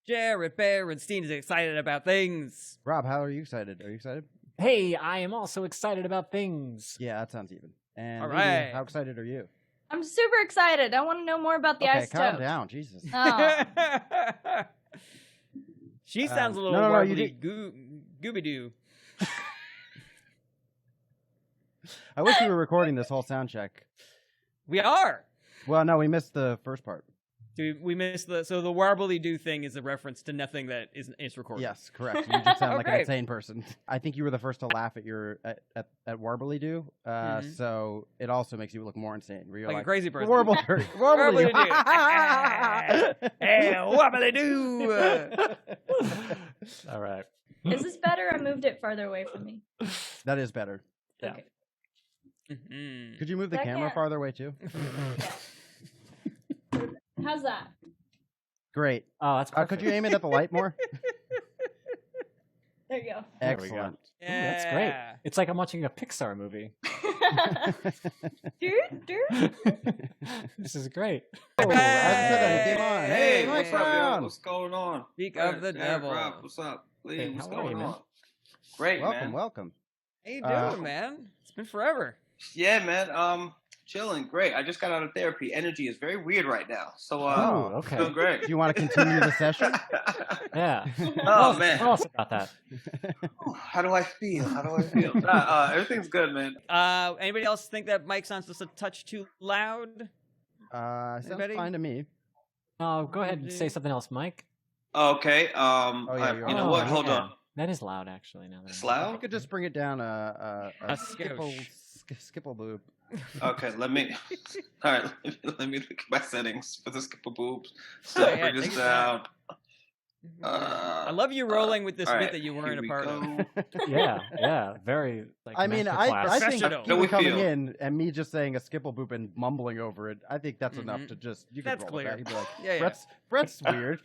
Jarret Berenstein is excited about things. Rob, how are you excited? Are you excited? Hey, I am also excited about things. Yeah, that sounds even. And All Lily, right. how excited are you? I'm super excited. I want to know more about the Okay, isotope. calm down, Jesus. Oh. She sounds a little no, you warbly gooby-doo. I wish we were recording this whole sound check. We are. Well, no, we missed the first part. We missed so the warbly doo thing is a reference to nothing that is recorded. Yes, correct. You just sound like an Okay. insane person. I think you were the first to laugh at your at warbly doo. So it also makes you look more insane. Where you're Like like a crazy person. Warbly Warbly doo. Hey, warbly doo. All right. Is this better? I moved it farther away from me. That is better. Yeah. Okay. Mhm. Could you move the camera Second. farther away too? How's that? Great. Oh, that's perfect. Could you aim it at the light more? There you go. There we go. Excellent. Ooh, that's great. It's like I'm watching a Pixar movie. This is great. Oh, I said I came on. Hey, Hey, Mike what's up, Brown. What's going on? Speak of the devil. Rob, what's up? Lee, Hey, what's how are going you, man? on? Great, man. Welcome. How you doing, man? It's been forever. Yeah, man. Chilling. Great. I just got out of therapy. Energy is very weird right now. So, Oh, okay. feeling great. Do you want to continue the session? Yeah. Oh, man. Tell us about that. How do I feel? Everything's good, man. Anybody else think that Mike sounds just a touch too loud? Sounds Anybody? fine to me. Go ahead and say something else, Mike. Okay. yeah, you're you know on. what? Hold yeah. on. That is loud, actually. Now that It's I'm- loud? You could just bring it down a skipple boop. Okay, let me. All right, let me look at my settings for the skipper boobs. So Yeah, bring take this it down. down. I love you rolling with this all bit right, that you here weren't a we part of. go. Yeah, very. Like, I mean, I masterclass. think Professional. people No, we coming feel. in and me just saying a skipple boop and mumbling over it, I think that's enough Mhm. to just, you could That's roll clear. with that. You'd be like, Yeah. Brett's weird.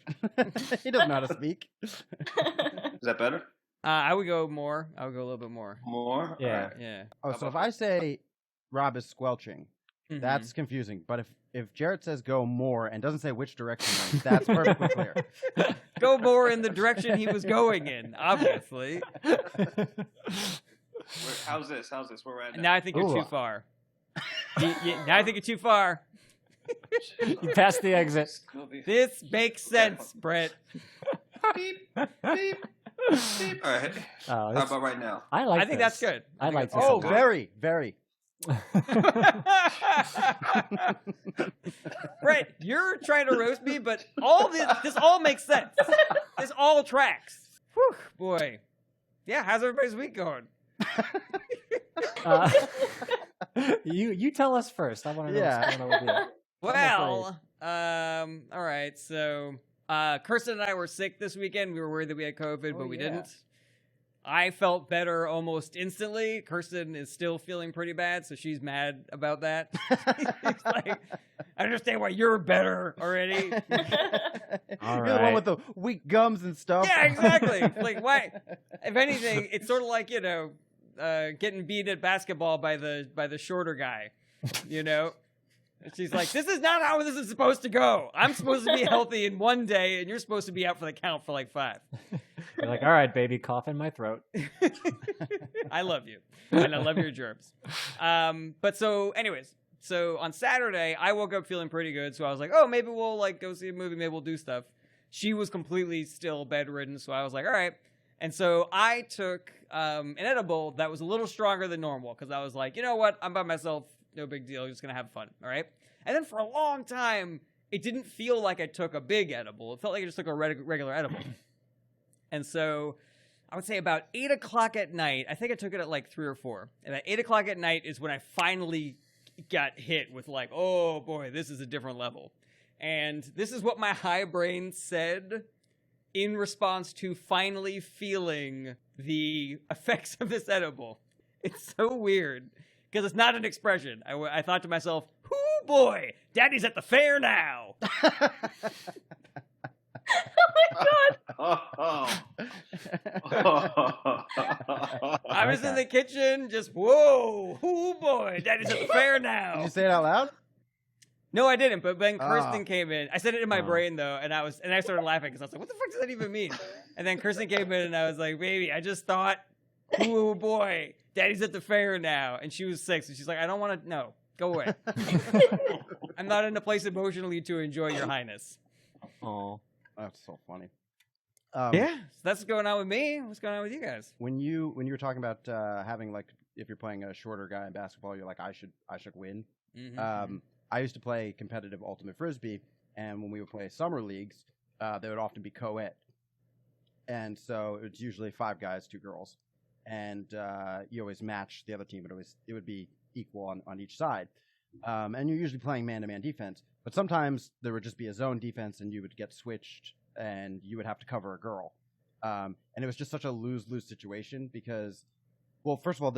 He doesn't know how to speak. Is that better? I would go more. I would go a little bit more. More? Yeah. All right. Yeah. Oh, so if I say Rob is squelching, Mhm. that's confusing. But if Jarret says go more and doesn't say which direction, then that's perfectly clear. Go more in the direction he was going in, obviously. How's this? Where we're at now? Now I think you're Ooh. too far. Now I think you're too far. You passed the exit. This makes sense, Brett. Beep, beep, beep. All right. Oh, How that's- about right now? I like. I think this. that's good. I think like that's this a Oh, lot. very, very. Brett, you're trying to roast me, but this all makes sense. This all tracks. Whew, boy. Yeah, how's everybody's week going? Uh, you tell us first. I want to know Yeah. what's going on with you. Well, all right. So, Kirsten and I were sick this weekend. We were worried that we had COVID, but we yeah. didn't. I felt better almost instantly. Kirsten is still feeling pretty bad, so she's mad about that. She's like, I understand why you're better already. All You're the one right. with the weak gums and stuff. Yeah, exactly. Like, why? If anything, it's sort of like, getting beat at basketball by the shorter guy, And she's like, this is not how this is supposed to go. I'm supposed to be healthy in one day, and you're supposed to be out for the count for like 5. You're like, all right, baby, cough in my throat. I love you, and I love your germs. But so, anyways, so on Saturday, I woke up feeling pretty good, so I was like, oh, maybe we'll like go see a movie, maybe we'll do stuff. She was completely still bedridden, so I was like, all right. And so I took an edible that was a little stronger than normal, because I was like, you know what, I'm by myself, no big deal, just gonna have fun, all right? And then for a long time, it didn't feel like I took a big edible. It felt like I just took a regular edible. And so I would say about 8 o'clock at night, I think I took it at like 3 or 4. And at 8 o'clock at night is when I finally got hit with like, oh boy, this is a different level. And this is what my high brain said in response to finally feeling the effects of this edible. It's so weird because it's not an expression. I thought to myself, "Hoo boy, Daddy's at the fair now." I was in the kitchen, just whoa, hoo boy, Daddy's at the fair now. Did you say it out loud? No, I didn't. But then Kirsten Ah. came in. I said it in my brain though, and I started laughing because I was like, "What the fuck does that even mean?" And then Kirsten came in, and I was like, "Baby, I just thought, oh boy, Daddy's at the fair now." And she was 6, and she's like, "I don't want to. No, go away. I'm not in a place emotionally to enjoy your highness." Oh, That's so funny. Yeah, so that's what's going on with me. What's going on with you guys? When you were talking about having like if you're playing a shorter guy in basketball, you're like I should win. Mm-hmm. I used to play competitive ultimate frisbee, and when we would play summer leagues, they would often be co-ed, and so it's usually 5 guys, 2 girls, and you always match the other team. It would be equal on each side, and you're usually playing man-to-man defense. But sometimes there would just be a zone defense, and you would get switched, and you would have to cover a girl, and it was just such a lose-lose situation because, well, first of all,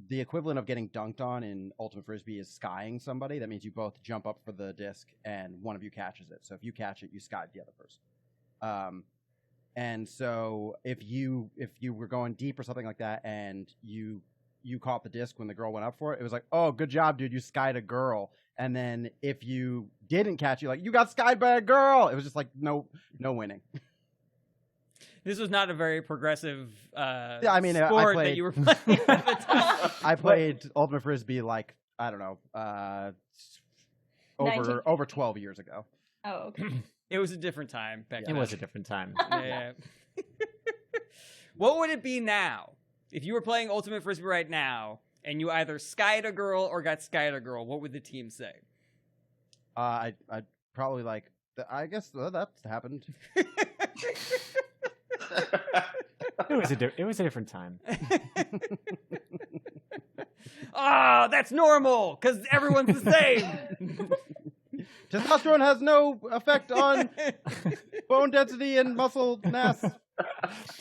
the equivalent of getting dunked on in Ultimate Frisbee is skying somebody. That means you both jump up for the disc and one of you catches it. So if you catch it, you skied the other person. And so if you were going deep or something like that and you caught the disc when the girl went up for it, it was like, oh, good job, dude, you skied a girl. And then if you didn't catch it, like, you got skied by a girl. It was just like no winning. This was not a very progressive Yeah, I mean, I sport played- that you were playing at the time. I played Ultimate Frisbee like, I don't know, 19. over 12 years ago. Oh, okay. It was a different time back it then. was a different time. Yeah. What would it be now if you were playing Ultimate Frisbee right now and you either skied a girl or got skied a girl? What would the team say? I'd probably like, I guess that's happened. It was a different time. Oh, that's normal because everyone's the same. Testosterone has no effect on bone density and muscle mass.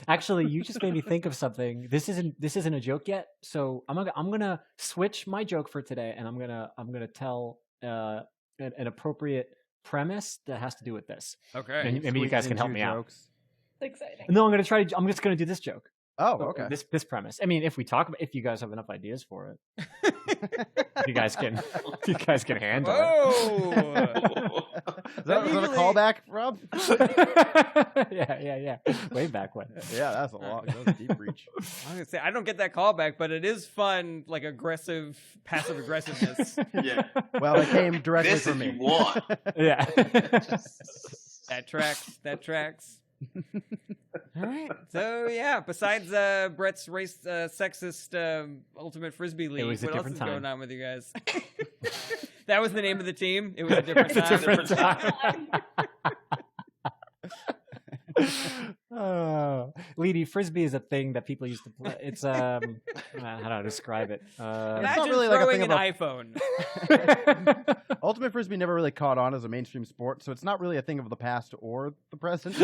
Actually, you just made me think of something. This isn't a joke yet, so I'm gonna switch my joke for today, and I'm gonna tell an appropriate premise that has to do with this. Okay. And maybe you guys can help me out. Exciting. No, I'm just gonna do this joke. Oh, okay. This premise. I mean, if you guys have enough ideas for it, you guys can handle it. Whoa. Is that a callback, Rob? Yeah. Way back when. Yeah, that's a deep reach. I was gonna say I don't get that callback, but it is fun, like aggressive, passive aggressiveness. Yeah. Well, it came directly This from if me. you want. Yeah. That tracks. All right. So yeah, besides Brett's race sexist Ultimate Frisbee League, was a what else is different going time. on with you guys? That was the name of the team. It was a different It's a time. different time. Lady Frisbee is a thing that people used to play. It's how do I describe it? Imagine not really like a throwing thing an about- iPhone. Ultimate Frisbee never really caught on as a mainstream sport, so it's not really a thing of the past or the present.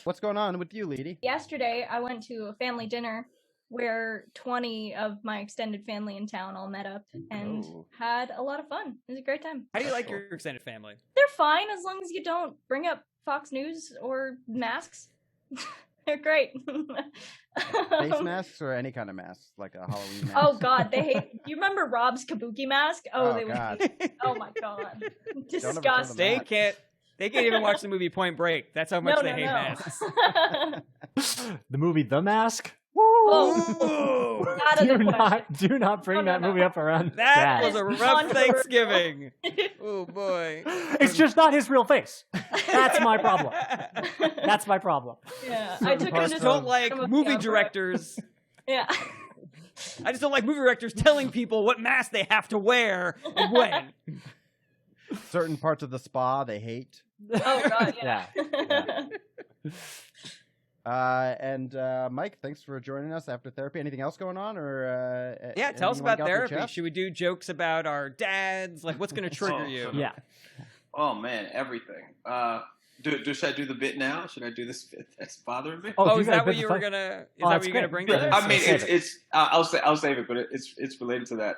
What's going on with you, Leedy? Yesterday, I went to a family dinner where 20 of my extended family in town all met up and Oh. had a lot of fun. It was a great time. How do you like your extended family? They're fine as long as you don't bring up Fox News or masks. They're great. Face masks or any kind of masks, like a Halloween mask? Oh God, they hate. You remember Rob's kabuki mask? Oh, they God. would. Oh my God, ever show them disgusting. They that. can't. They can't even watch the movie Point Break. That's how much they hate masks. The movie The Mask. Oh, Ooh, out of the question. Do not bring No, that no. movie up around. that Dad. was a rough Controversial. Thanksgiving. Oh boy. It's just not his real face. That's my problem. That's my problem. Yeah, Certain I took him parts I to just don't some like of the movie opera. directors. Yeah. I just don't like movie directors telling people what mask they have to wear and when. Certain parts of the spa they hate. Oh God, yeah. And Mike, thanks for joining us after therapy. Anything else going on, or Yeah, tell us anything you wanna about get off your therapy. chest? Should we do jokes about our dads? Like, what's going to trigger Oh, you? Yeah. Oh man, everything. Should I do the bit now? Should I do this bit that's bothering me? Oh, you is got a that what bit you to were fight? gonna? Is Oh, that that's what you're gonna great. bring to Yeah, this? I mean, save it. it's. I'll save it, but it's related to that.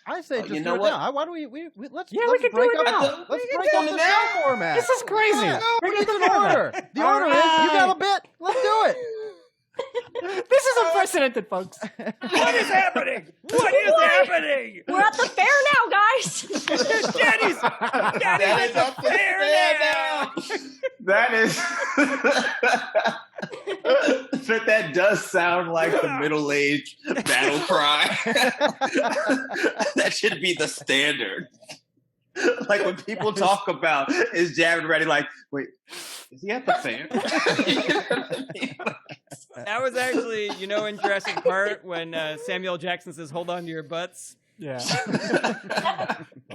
I say just you do know it what? now. Why don't we let's Yeah, we let's can do break it up now. the- let's break up the now. show format. This is crazy. Yeah, no, Bring but it it's to in the order. format. The order is you got a bit. Let's do it. This is unprecedented, folks. What is happening? What is happening? We're at the fair now, guys. Daddy's at the fair now. That is. But that does sound like the middle-aged battle cry. That should be the standard. Like when people talk about is Jarret ready? Like, wait, is he at the fair? That was actually, in Jurassic Park when Samuel Jackson says, "Hold on to your butts." Yeah.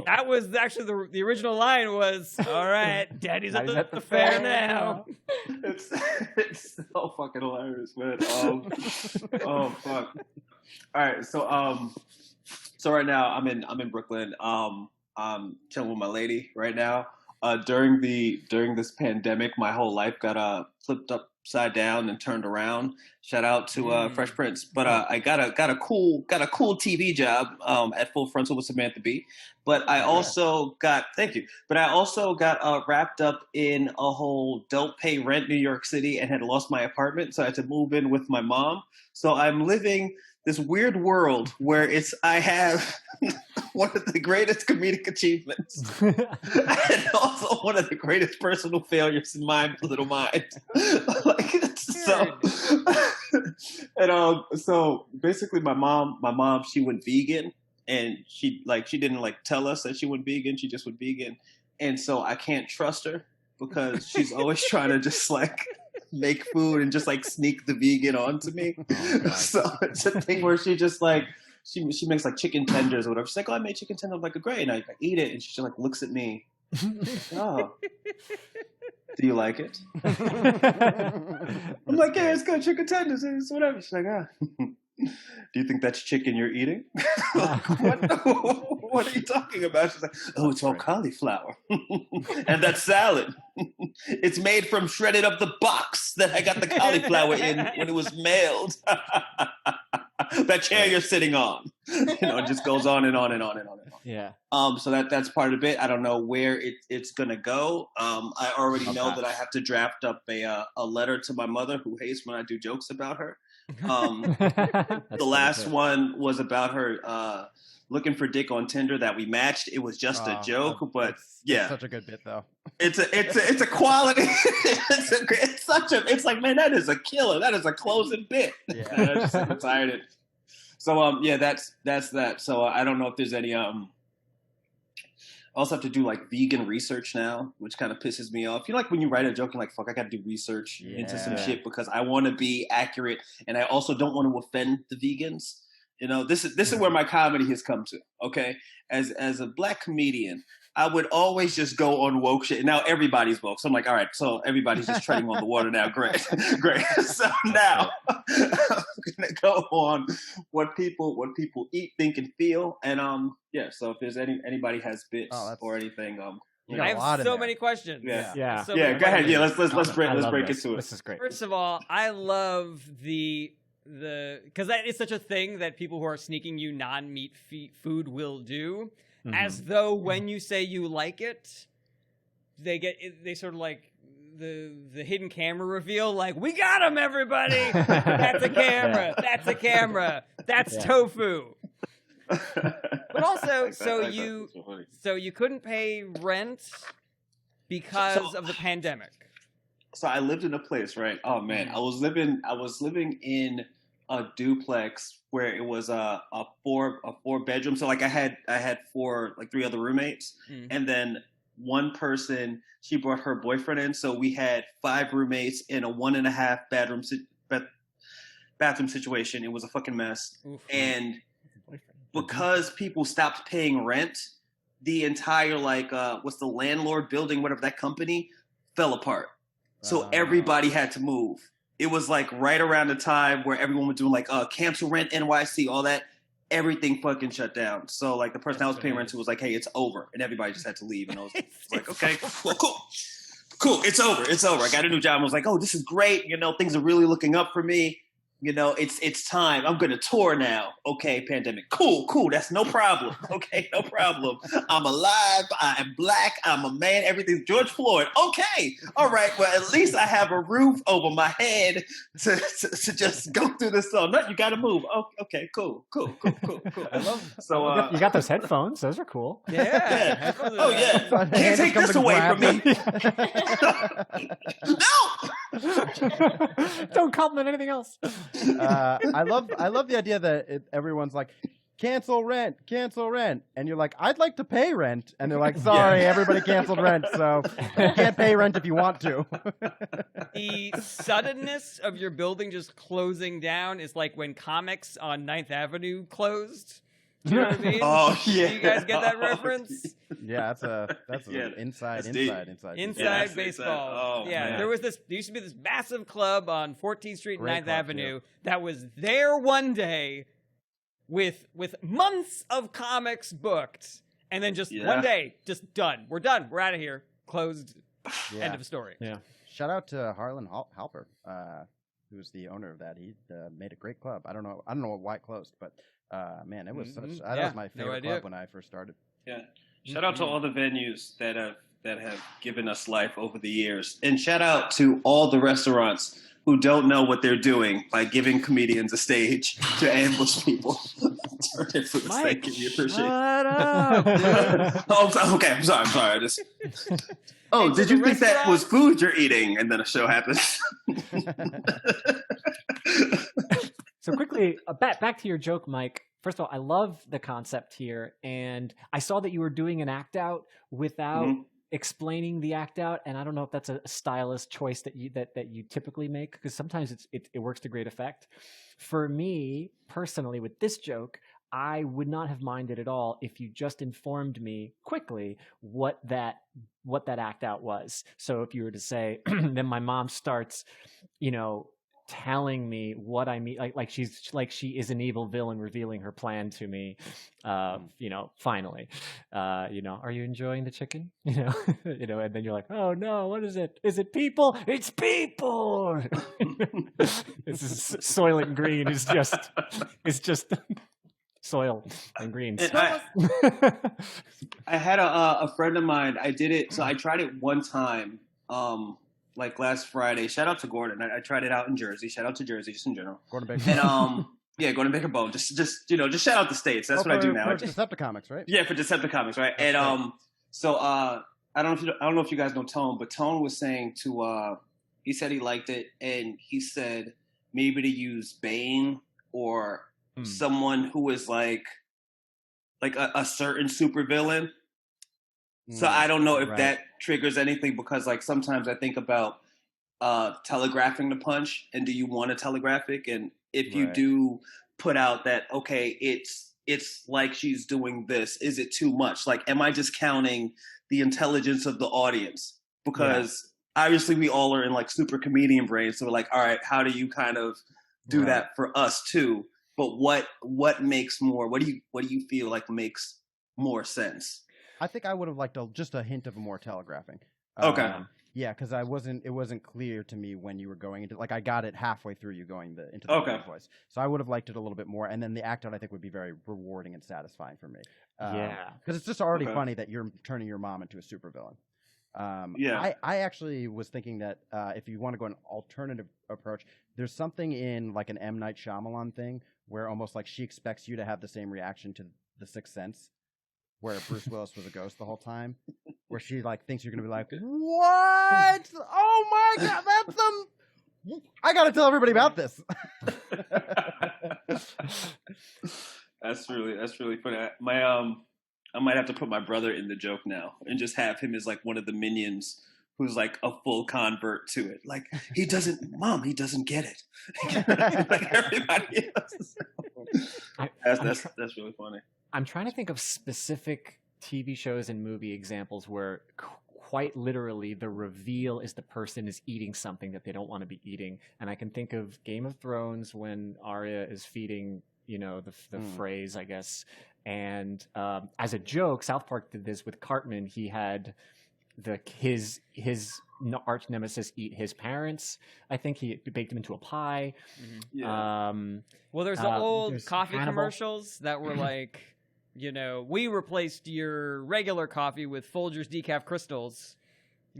That was actually the original line was, "All right, Daddy's at the fair now." It's so fucking hilarious, man. Oh fuck. All right, so right now I'm in Brooklyn. I'm chilling with my lady right now. During this pandemic, my whole life got flipped upside down and turned around. Shout out to Fresh Prince. But I got a cool TV job at Full Frontal with Samantha Bee. But I also got wrapped up in a whole don't pay rent New York City and had lost my apartment, so I had to move in with my mom. So I'm living this weird world where I have one of the greatest comedic achievements and also one of the greatest personal failures in my little mind. So basically my mom, she went vegan, and she didn't tell us that she went vegan. She just went vegan. And so I can't trust her because she's always trying to just make food and just sneak the vegan onto me. So it's a thing where she just she makes chicken tenders or whatever. She's like, "Oh, I made chicken tenders." I'm like, "Great." And I eat it, and she just looks at me. "Oh, do you like it?" I'm like, "Yeah, it's good, chicken tenders. It's whatever." She's like, "Ah." "Do you think that's chicken you're eating?" What are you talking about? She's like, "Oh, it's all cauliflower." "And that's salad. It's made from shredded up the box that I got the cauliflower in when it was mailed." "That chair you're sitting on." It just goes on and on and on and on and on. Yeah. So that's part of it. I don't know where it's gonna go. I already know that I have to draft up a letter to my mother, who hates when I do jokes about her. The last one was about her looking for dick on Tinder that we matched. It was just a joke, but it's such a good bit though. It's a quality. It's like, man, that is a killer. That is a closing bit. Yeah. And I just retired it. So that's that. So I don't know if there's any I also have to do vegan research now, which kind of pisses me off. When you write a joke, you're like, fuck, I got to do research into some shit because I want to be accurate, and I also don't want to offend the vegans. This is where my comedy has come to. Okay, as a black comedian, I would always just go on woke shit. And now everybody's woke, so I'm like, all right, so everybody's just treading on the water now. Great. So now I'm gonna go on what people eat, think, and feel. And so if there's anybody has bits or anything, I have so many questions. Yeah. So Go many ahead. questions. Yeah, let's break this. into it. This is great. First of all, I love the because that is such a thing that people who are sneaking you non-meat food will do, as though when you say you like it, they sort of the hidden camera reveal, we got him, everybody. That's a camera. That's a camera. That's tofu. But also, so you couldn't pay rent because of the pandemic. So I lived in a place, right? Oh man, I was living in a duplex where it was a 4-bedroom. So I had three other roommates, and then one person, she brought her boyfriend in. So we had 5 roommates in a 1.5 bathroom situation. It was a fucking mess. Oof. And because people stopped paying rent, the entire what's the landlord building, whatever, that company fell apart. So everybody had to move. It was right around the time where everyone was doing cancel rent, NYC, all that. Everything fucking shut down. So the person I was paying rent to was like, "Hey, it's over," and everybody just had to leave. And I was like, "Okay, cool, it's over. I got a new job." I was like, "Oh, this is great. Things are really looking up for me." it's time. I'm gonna tour now. Okay, pandemic. Cool. That's no problem. Okay, no problem. I'm alive. I am black. I'm a man. Everything's George Floyd. Okay. All right. Well, at least I have a roof over my head to just go through this song. No, you gotta move. Oh, okay, cool. I love. So You got those headphones. Those are cool. Yeah. Oh yeah. Can't take this away from me. No. Don't compliment anything else. I love the idea that everyone's like, cancel rent, and you're like, I'd like to pay rent, and they're like, sorry, everybody canceled rent, so you can't pay rent if you want to. The suddenness of your building just closing down is like when comics on 9th Avenue closed. Do you know what I mean? Oh yeah. Do you guys get that reference? Yeah, that's Yeah, inside Inside baseball. Oh, yeah, man. there used to be this massive club on 14th Street and Great 9th club, Avenue that was there one day with months of comics booked, and then just one day, just done. We're done. We're out of here. Closed. Yeah. End of story. Yeah. Shout out to Harlan Halper, who's the owner of that. He made a great club. I don't know why it closed, but man, it was such. That was my favorite club when I first started. Yeah. Shout out to all the venues that have given us life over the years, and shout out to all the restaurants who don't know what they're doing by giving comedians a stage to ambush people. Thank you. We appreciate it. Shut up, dude. Oh, okay. I'm sorry. Hey, Did you think that was food you're eating? And then a show happens. So quickly, back to your joke, Mike. First of all, I love the concept here, and I saw that you were doing an act out without explaining the act out, and I don't know if that's a stylist choice that you typically make, because sometimes it works to great effect. For me personally, with this joke, I would not have minded at all if you just informed me quickly what that act out was. So if you were to say, then my mom starts, telling me what I mean, like she is an evil villain revealing her plan to me, finally, are you enjoying the chicken? And then you're like, oh no, what is it? Is it people? It's people. This is Soylent Green is just soil and green. I had a friend of mine. I did it. So I tried it one time. Like last Friday. Shout out to Gordon. I tried it out in Jersey. Shout out to Jersey, just in general. Gordon Baker. And Gordon Baker Bone. Just shout out the states. That's what I do now. For Decepticomics, right? Yeah, for Decepticomics, right? That's and so I don't know if you guys know Tone, but Tone was saying he said he liked it, and he said maybe to use Bane or someone who is like a certain supervillain. So I don't know if that triggers anything, because like sometimes I think about telegraphing the punch, and do you want to telegraph it? And if you do put out that, okay, it's like she's doing this, is it too much? Like, am I just counting the intelligence of the audience? Because obviously we all are in like super comedian brains. So we're like, all right, how do you kind of do that for us too? But what makes more, what do you feel like makes more sense? I think I would have liked just a hint of more telegraphing. Okay. Yeah, because it wasn't clear to me when you were going into, like, I got it halfway through you going into the voice. So I would have liked it a little bit more, and then the act out I think would be very rewarding and satisfying for me. Because it's just already funny that you're turning your mom into a supervillain. I actually was thinking that if you want to go an alternative approach, there's something in like an M. Night Shyamalan thing where almost like she expects you to have the same reaction to The Sixth Sense, where Bruce Willis was a ghost the whole time, where she like thinks you're gonna be like, what? Oh my god, that's I gotta tell everybody about this. That's really funny. I might have to put my brother in the joke now and just have him as like one of the minions who's like a full convert to it. Like, he doesn't get it. Like everybody else. That's really funny. I'm trying to think of specific TV shows and movie examples where quite literally the reveal is the person is eating something that they don't want to be eating. And I can think of Game of Thrones when Arya is feeding, the phrase, I guess. And as a joke, South Park did this with Cartman. He had his arch nemesis eat his parents. I think he baked him into a pie. Yeah. Well, there's the old there's coffee Hannibal. commercials that were like, we replaced your regular coffee with Folgers decaf crystals,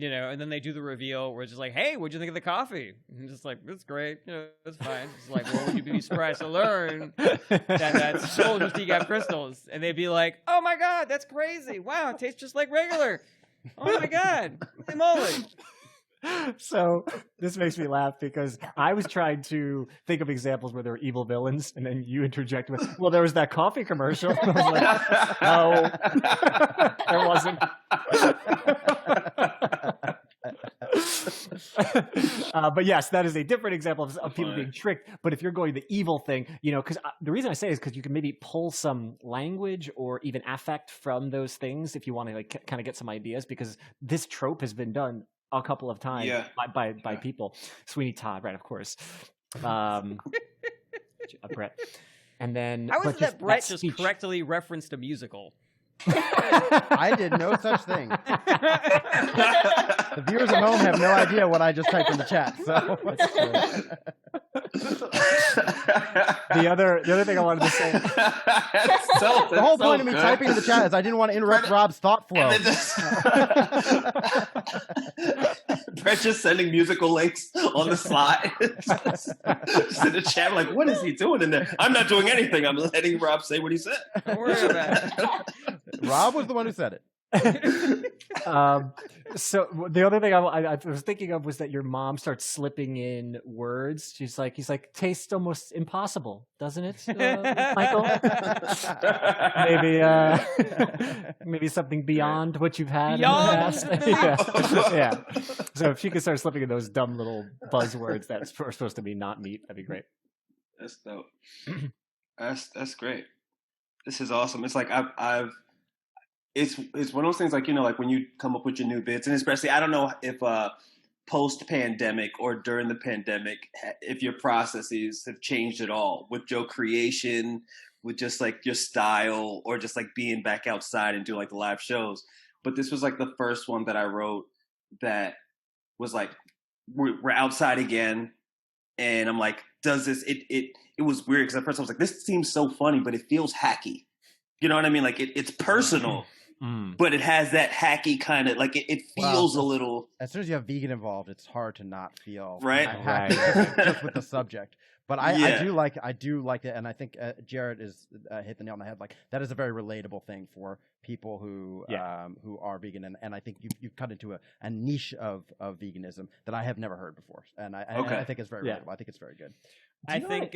and then they do the reveal where it's just like, hey, what'd you think of the coffee? And just like, it's great, it's fine. It's like, well, would you be surprised to learn that that's Folgers decaf crystals? And they'd be like, oh my God, that's crazy. Wow, it tastes just like regular. Oh my God, holy moly. So this makes me laugh because I was trying to think of examples where there were evil villains, and then you interject with, well, there was that coffee commercial. And I was like, no, there wasn't. But yes, that is a different example of people being tricked. But if you're going the evil thing, because the reason I say is because you can maybe pull some language or even affect from those things if you want to like kind of get some ideas, because this trope has been done a couple of times by people. Sweeney Todd, right? Of course. Brett. And then How is it that Brett just speech. correctly referenced a musical? I did no such thing. The viewers at home have no idea what I just typed in the chat. So the other thing I wanted to say. The whole point of me typing in the chat is I didn't want to interrupt Rob's thought flow. Brett just sending musical links on the slide. Just in the chat, like, what is he doing in there? I'm not doing anything. I'm letting Rob say what he said. Don't worry about it. Rob was the one who said it. So the other thing I was thinking of was that your mom starts slipping in words. He's like, tastes almost impossible, doesn't it, Michael? Maybe something beyond what you've had in the past. yeah. So if she could start slipping in those dumb little buzzwords that's supposed to be not meat, that'd be great. That's dope. That's great. This is awesome. It's like it's one of those things like, like when you come up with your new bits, and especially, I don't know if post-pandemic or during the pandemic, if your processes have changed at all with joke creation, with just like your style, or just like being back outside and doing like the live shows. But this was like the first one that I wrote that was like, we're outside again. And I'm like, does this, it was weird because at first I was like, this seems so funny, but it feels hacky. You know what I mean? Like it's personal, but it has that hacky kind of, like it feels a little. As soon as you have vegan involved, it's hard to not feel right just with the subject. But I do like it, and I think Jarret is hit the nail on the head. Like that is a very relatable thing for people who are vegan, and I think you've cut into a niche of veganism that I have never heard before, and I think it's very relatable. I think it's very good. I think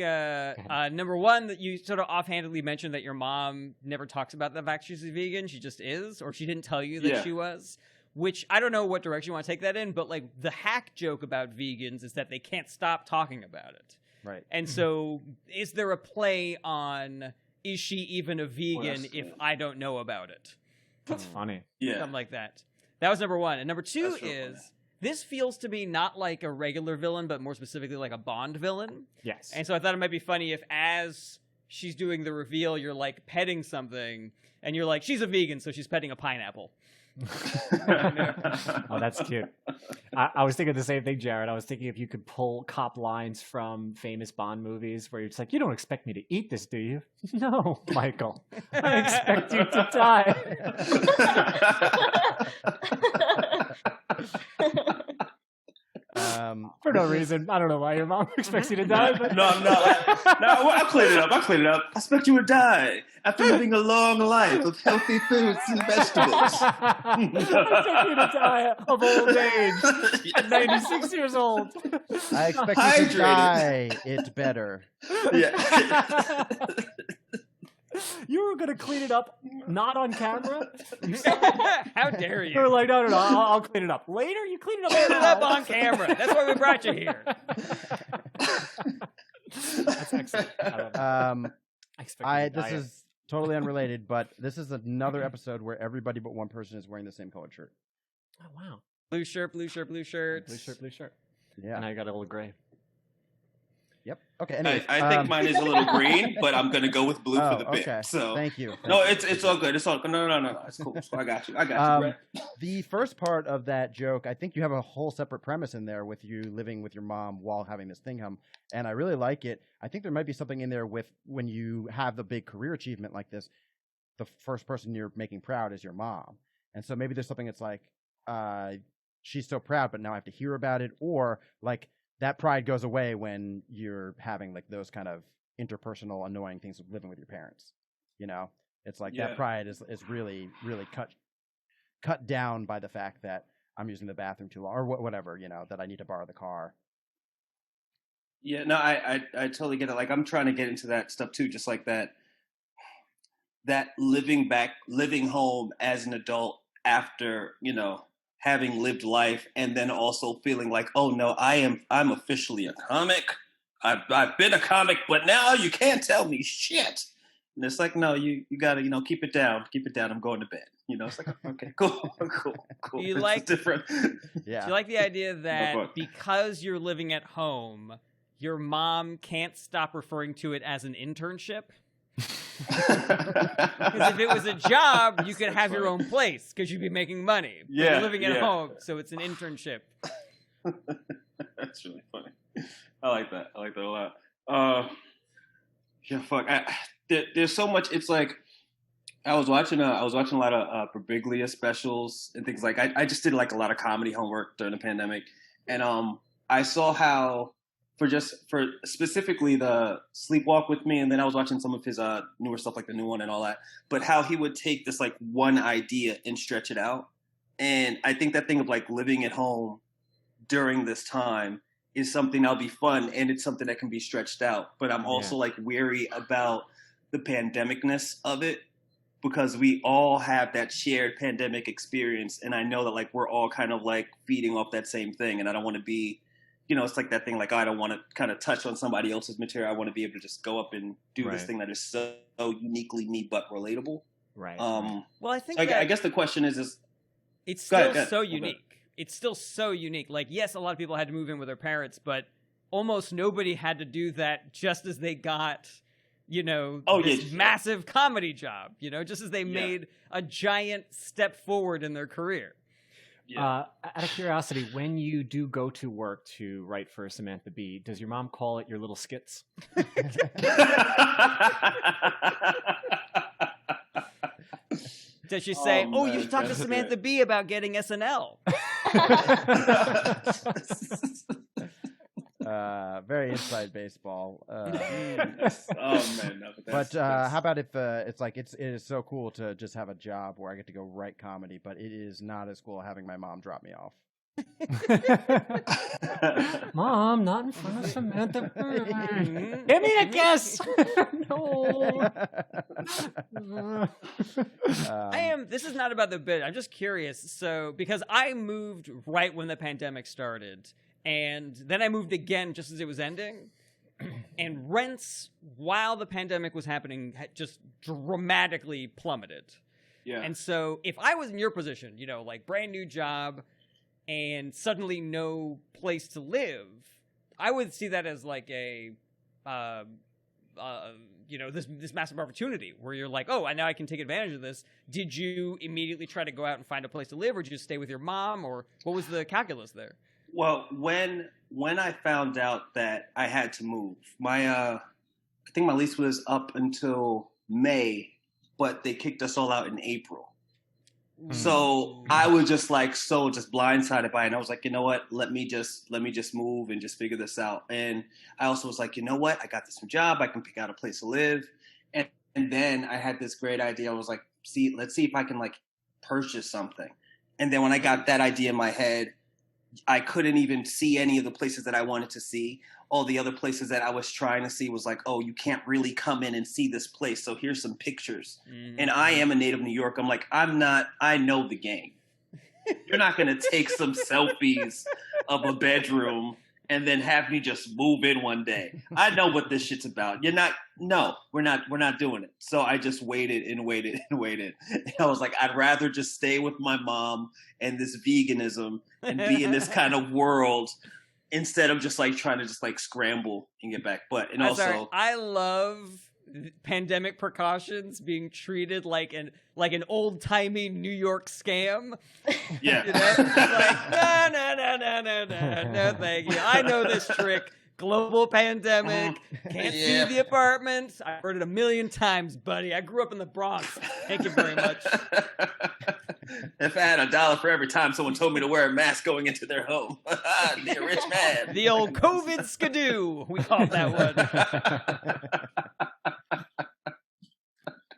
number one, that you sort of offhandedly mentioned that your mom never talks about the fact she's a vegan. She just is, or she didn't tell you that she was. Which I don't know what direction you want to take that in, but like the hack joke about vegans is that they can't stop talking about it. Right. And so is there a play on, is she even a vegan if I don't know about it? That's funny. Yeah. Something like that. That was number one. And number two is, this feels to me not like a regular villain, but more specifically like a Bond villain. Yes. And so I thought it might be funny if, as she's doing the reveal, you're like petting something, and you're like, she's a vegan, so she's petting a pineapple. Oh, that's cute. I was thinking the same thing, Jarret. I was thinking if you could pull cop lines from famous Bond movies where you're just like, you don't expect me to eat this, do you? No, Michael. I expect you to die. For no reason. I don't know why your mom expects you to die. But... No, I cleared it up. I expect you to die after living a long life of healthy foods and vegetables. I expect you to die of old age at 96 years old. I expect you to die. It's better. Yeah. You were going to clean it up, not on camera? How dare you? You were like, no, I'll clean it up. Later, you clean it up Clean it now. up on camera. That's why we brought you here. That's excellent. This is totally unrelated, but this is another episode where everybody but one person is wearing the same colored shirt. Oh, wow. Blue shirt, blue shirt, blue shirt. Blue shirt, blue shirt. Yeah. And now you got a little gray. Yep. Okay. Anyways, I think mine is a little green, but I'm gonna go with blue for the bit. Okay. So thank you. no, it's all good. It's all good. No. It's cool. So I got you. Brett. The first part of that joke, I think you have a whole separate premise in there with you living with your mom while having this thing hum, and I really like it. I think there might be something in there with when you have the big career achievement like this, the first person you're making proud is your mom, and so maybe there's something that's like, she's so proud, but now I have to hear about it, or like that pride goes away when you're having like those kind of interpersonal annoying things of living with your parents. You know, it's like that pride is really cut down by the fact that I'm using the bathroom too long or whatever, you know, that I need to borrow the car. Yeah, no, I totally get it. Like I'm trying to get into that stuff too, just like that living home as an adult after, you know, having lived life, and then also feeling like, oh no, I'm officially a comic. I've been a comic, but now you can't tell me shit. And it's like, no, you gotta, you know, keep it down. I'm going to bed. You know, it's like, okay, cool. You it's like different? Yeah. Do you like the idea that because you're living at home, your mom can't stop referring to it as an internship? Because if it was a job, you could have your own place because you'd be making money. But you're living at home, so it's an internship. That's really funny. I like that a lot. Yeah, fuck. There's so much. It's like I was watching a lot of Birbiglia specials and things like. I just did like a lot of comedy homework during the pandemic, and I saw how for specifically the Sleepwalk with Me, and then I was watching some of his newer stuff like the new one and all that, but how he would take this like one idea and stretch it out. And I think that thing of like living at home during this time is something that'll be fun, and it's something that can be stretched out. But I'm also like weary about the pandemicness of it, because we all have that shared pandemic experience, and I know that like we're all kind of like feeding off that same thing, and I don't want to be, you know, it's like that thing like, oh, I don't want to kind of touch on somebody else's material. I want to be able to just go up and do this thing that is so uniquely me but relatable. Right. Well, I think so I guess the question is it's still go ahead. so unique. It's still so unique. Like, yes, a lot of people had to move in with their parents, but almost nobody had to do that just as they got, you know, this massive comedy job, you know, just as they made a giant step forward in their career. Out of curiosity, when you do go to work to write for Samantha Bee, does your mom call it your little skits? Does she say, "Oh, you should talk to Samantha Bee about getting SNL"? Very inside baseball. Oh man! No, but how about if it's like it is so cool to just have a job where I get to go write comedy, but it is not as cool having my mom drop me off. Mom, not in front of Samantha. Give me a kiss. No. This is not about the bit. I'm just curious. So, because I moved right when the pandemic started, and then I moved again just as it was ending, and rents while the pandemic was happening had just dramatically plummeted. Yeah. And so, if I was in your position, you know, like brand new job, and suddenly no place to live, I would see that as like a, you know, this massive opportunity where you're like, oh, now I can take advantage of this. Did you immediately try to go out and find a place to live, or did you stay with your mom, or what was the calculus there? Well, when I found out that I had to move, I think my lease was up until May, but they kicked us all out in April. So I was just like just blindsided by it. And I was like, you know what? Let me just move and just figure this out. And I also was like, you know what? I got this new job. I can pick out a place to live. And then I had this great idea. I was like, let's see if I can like purchase something. And then when I got that idea in my head, I couldn't even see any of the places that I wanted to see. All the other places that I was trying to see was like, oh, you can't really come in and see this place. So here's some pictures. Mm-hmm. And I am a native New Yorker. I'm like, I know the game. You're not going to take some selfies of a bedroom and then have me just move in one day. I know what this shit's about. We're not doing it. So I just waited and waited and waited. And I was like, I'd rather just stay with my mom and this veganism and be in this kind of world instead of just like trying to just like scramble and get back. But and I'm also, sorry, I love pandemic precautions being treated like an old timey New York scam. yeah, You know? It's like no, thank you. I know this trick. Global pandemic. Can't see the apartment. I've heard it a million times, buddy. I grew up in the Bronx. Thank you very much. If I had $1 for every time someone told me to wear a mask going into their home, be a rich man. The old COVID skidoo. We call that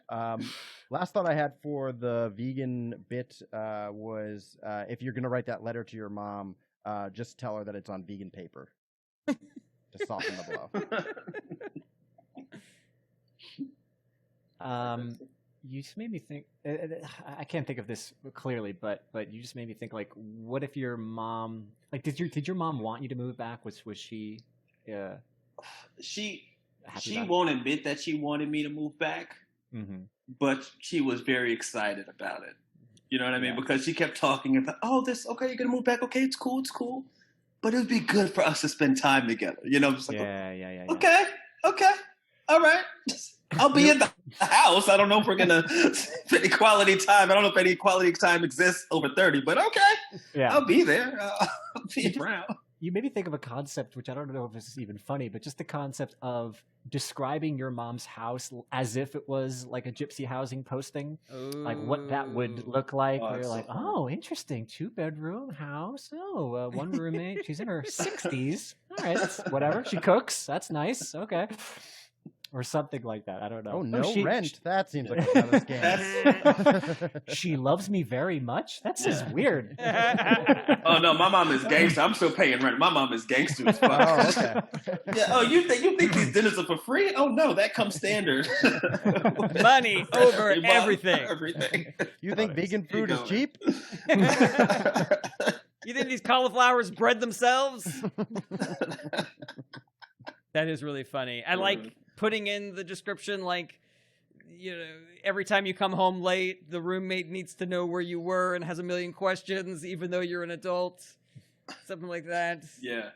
one. Last thought I had for the vegan bit was if you're going to write that letter to your mom, just tell her that it's on vegan paper to soften the blow. You just made me think. I can't think of this clearly, but you just made me think. Like, what if your mom? Like, did your mom want you to move back? Was she? She happy about won't admit that she wanted me to move back, but she was very excited about it. You know what I mean? Yeah. Because she kept talking about, oh, you're gonna move back. Okay, it's cool. But it would be good for us to spend time together. You know, just like, Yeah. Okay, all right. I'll be in the house. I don't know if we're gonna spend any quality time. I don't know if any quality time exists over 30, but okay. Yeah. I'll be there. I'll be around. You made me think of a concept, which I don't know if this is even funny, but just the concept of describing your mom's house as if it was like a gypsy housing posting, like what that would look like. Oh, Where you're so like, funny. oh, interesting, 2-bedroom house. Oh, one roommate. She's in her 60s. All right, that's whatever. She cooks. That's nice. Okay. Or something like that. I don't know. Oh, no she- rent. That seems like another scam. She loves me very much. That's just weird. Oh no, my mom is gangster. I'm still paying rent. My mom is gangster as fuck. Oh, okay. Yeah. Oh, you think these dinners are for free? Oh no, that comes standard. Money over You bought everything. Everything. You think vegan food is going. cheap? You think these cauliflowers bred themselves? That is really funny. I like putting in the description, like, you know, every time you come home late, the roommate needs to know where you were and has a million questions, even though you're an adult. Something like that. Yeah.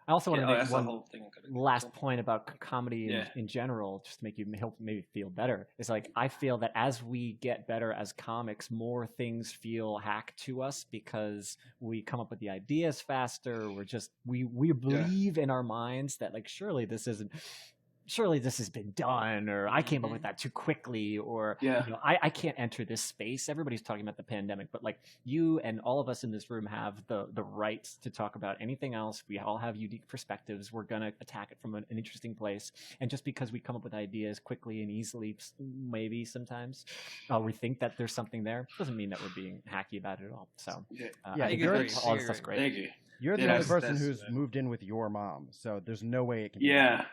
I also want to make that's the one whole thing. last point about comedy Yeah. in general, just to make you help maybe feel better. Is like, I feel that as we get better as comics, more things feel hacked to us because we come up with the ideas faster. We're just we believe in our minds that like surely this has been done, or I came up with that too quickly, or Yeah. you know, I can't enter this space. Everybody's talking about the pandemic, but like you and all of us in this room have the right to talk about anything else. We all have unique perspectives. We're gonna attack it from an interesting place, and just because we come up with ideas quickly and easily, maybe sometimes we think that there's something there, doesn't mean that we're being hacky about it at all. So Yeah, I think you're- all this stuff's great. Thank you. You're the Yeah, only person that's- who's moved in with your mom, so there's no way it can be. Yeah.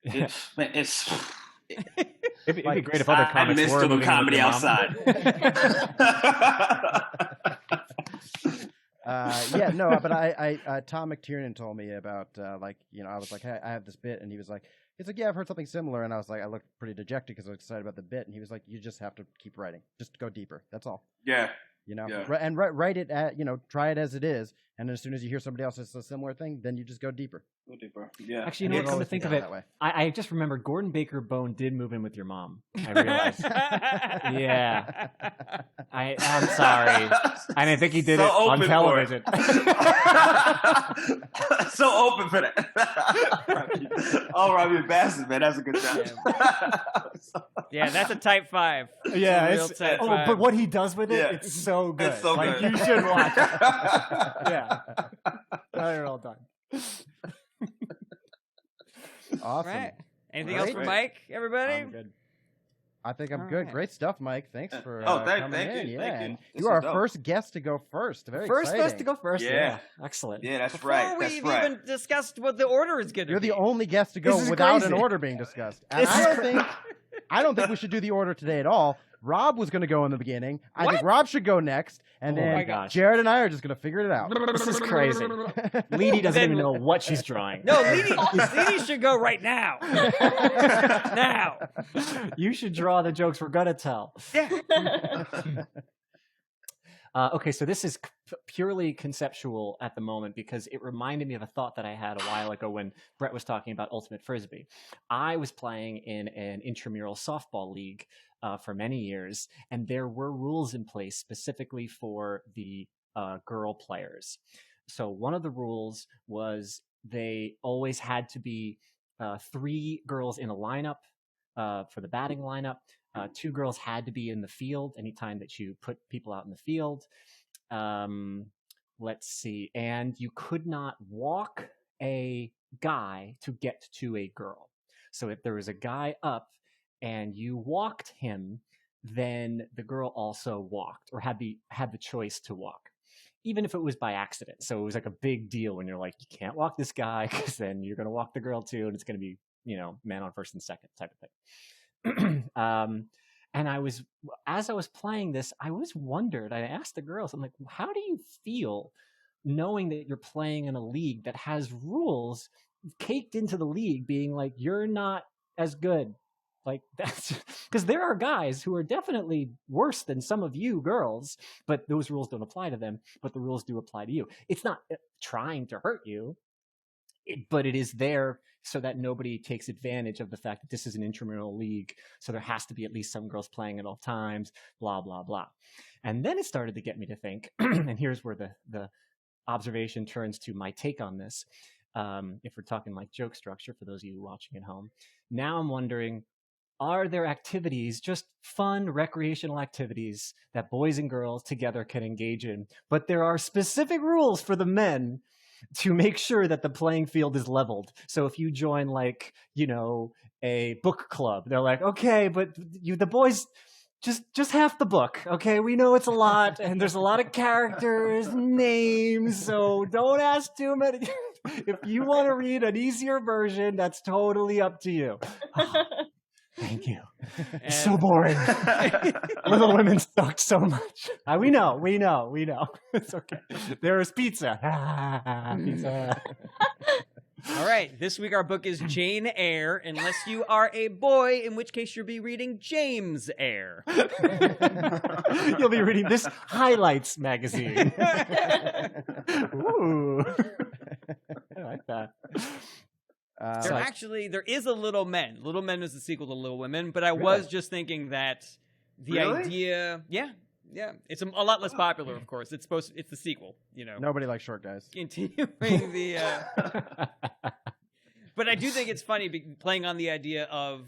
It's It'd be great if other I comics miss were doing moving in with comedy your mom. outside. Yeah, no, but I Tom McTiernan told me about like, you know, I was like, hey, I have this bit, and he's like, yeah, I've heard something similar, and I was like, I looked pretty dejected because I was excited about the bit, and he was like, you just have to keep writing, just go deeper, that's all, Yeah. you know, Yeah. And write it at, you know, try it as it is, and as soon as you hear somebody else says a similar thing, then you just go deeper. Go deeper. Yeah. Actually, you And know it what? Come to always think goes of it, that way. I just remembered Gordon Baker Bone did move in with your mom. I realized. Yeah. I'm sorry. I didn't think he did So it on open for it. television. So open for that. Oh, Robbie Bassett, man, that's a good time. Yeah, that's a type 5. Yeah, a real it's, type oh, 5. but what he does with it, Yeah. it's so good. It's so like, good. You should watch it. Yeah. Now you're all done. Awesome. Right. Anything Great. else for Mike, everybody? I'm good. I think I'm All good. right. Great stuff, Mike. Thanks for Oh, thank coming in. you. Yeah, Thank you. and This you are is our dope. first guest to go first. Very First exciting. of us to go first. Yeah. Excellent. Yeah, that's Before right. That's we've right. even discussed what the order is going to You're be. the only guest to This go is without an crazy. order being discussed. And This is I don't think we should do the order today at all. Rob was going to go in the beginning. I think What? Rob should go next, and Oh my then gosh. Jarret and I are just going to figure it out. This is crazy. Leedy doesn't Then- even know what she's drawing. No, Leedy should go right now. Now. You should draw the jokes we're gonna tell. Yeah. Okay, so this is purely conceptual at the moment because it reminded me of a thought that I had a while ago when Brett was talking about Ultimate Frisbee. I was playing in an intramural softball league for many years, and there were rules in place specifically for the girl players. So one of the rules was they always had to be 3 girls in a lineup for the batting lineup. 2 girls had to be in the field anytime that you put people out in the field. Let's see. And you could not walk a guy to get to a girl. So if there was a guy up and you walked him, then the girl also walked or had the choice to walk, even if it was by accident. So it was like a big deal when you're like, you can't walk this guy because then you're going to walk the girl too, and it's going to be, man on first and second type of thing. And as I was playing this, I asked the girls, I'm like, how do you feel knowing that you're playing in a league that has rules caked into the league being like, you're not as good? Like, that's because there are guys who are definitely worse than some of you girls, but those rules don't apply to them, but the rules do apply to you. It's not trying to hurt you, but it is there so that nobody takes advantage of the fact that this is an intramural league. So there has to be at least some girls playing at all times, blah, blah, blah. And then it started to get me to think, and here's where the observation turns to my take on this. If we're talking like joke structure, for those of you watching at home, now I'm wondering, are there activities, just fun recreational activities that boys and girls together can engage in, but there are specific rules for the men to make sure that the playing field is leveled? So if you join like, a book club, they're like, okay, but the boys, just half the book. Okay. We know it's a lot and there's a lot of characters, names. So don't ask too many. If you want to read an easier version, that's totally up to you. Oh, thank you. It's so boring. Little Women sucked so much. We know. It's okay. There is pizza. Pizza. All right. This week our book is Jane Eyre, unless you are a boy, in which case you'll be reading James Eyre. You'll be reading this Highlights magazine. Ooh. I like that. There is a Little Men. Little Men is the sequel to Little Women, but I was just thinking that the idea, yeah, it's a lot less popular, of course. It's the sequel, Nobody likes short guys. Continuing the, but I do think it's funny playing on the idea of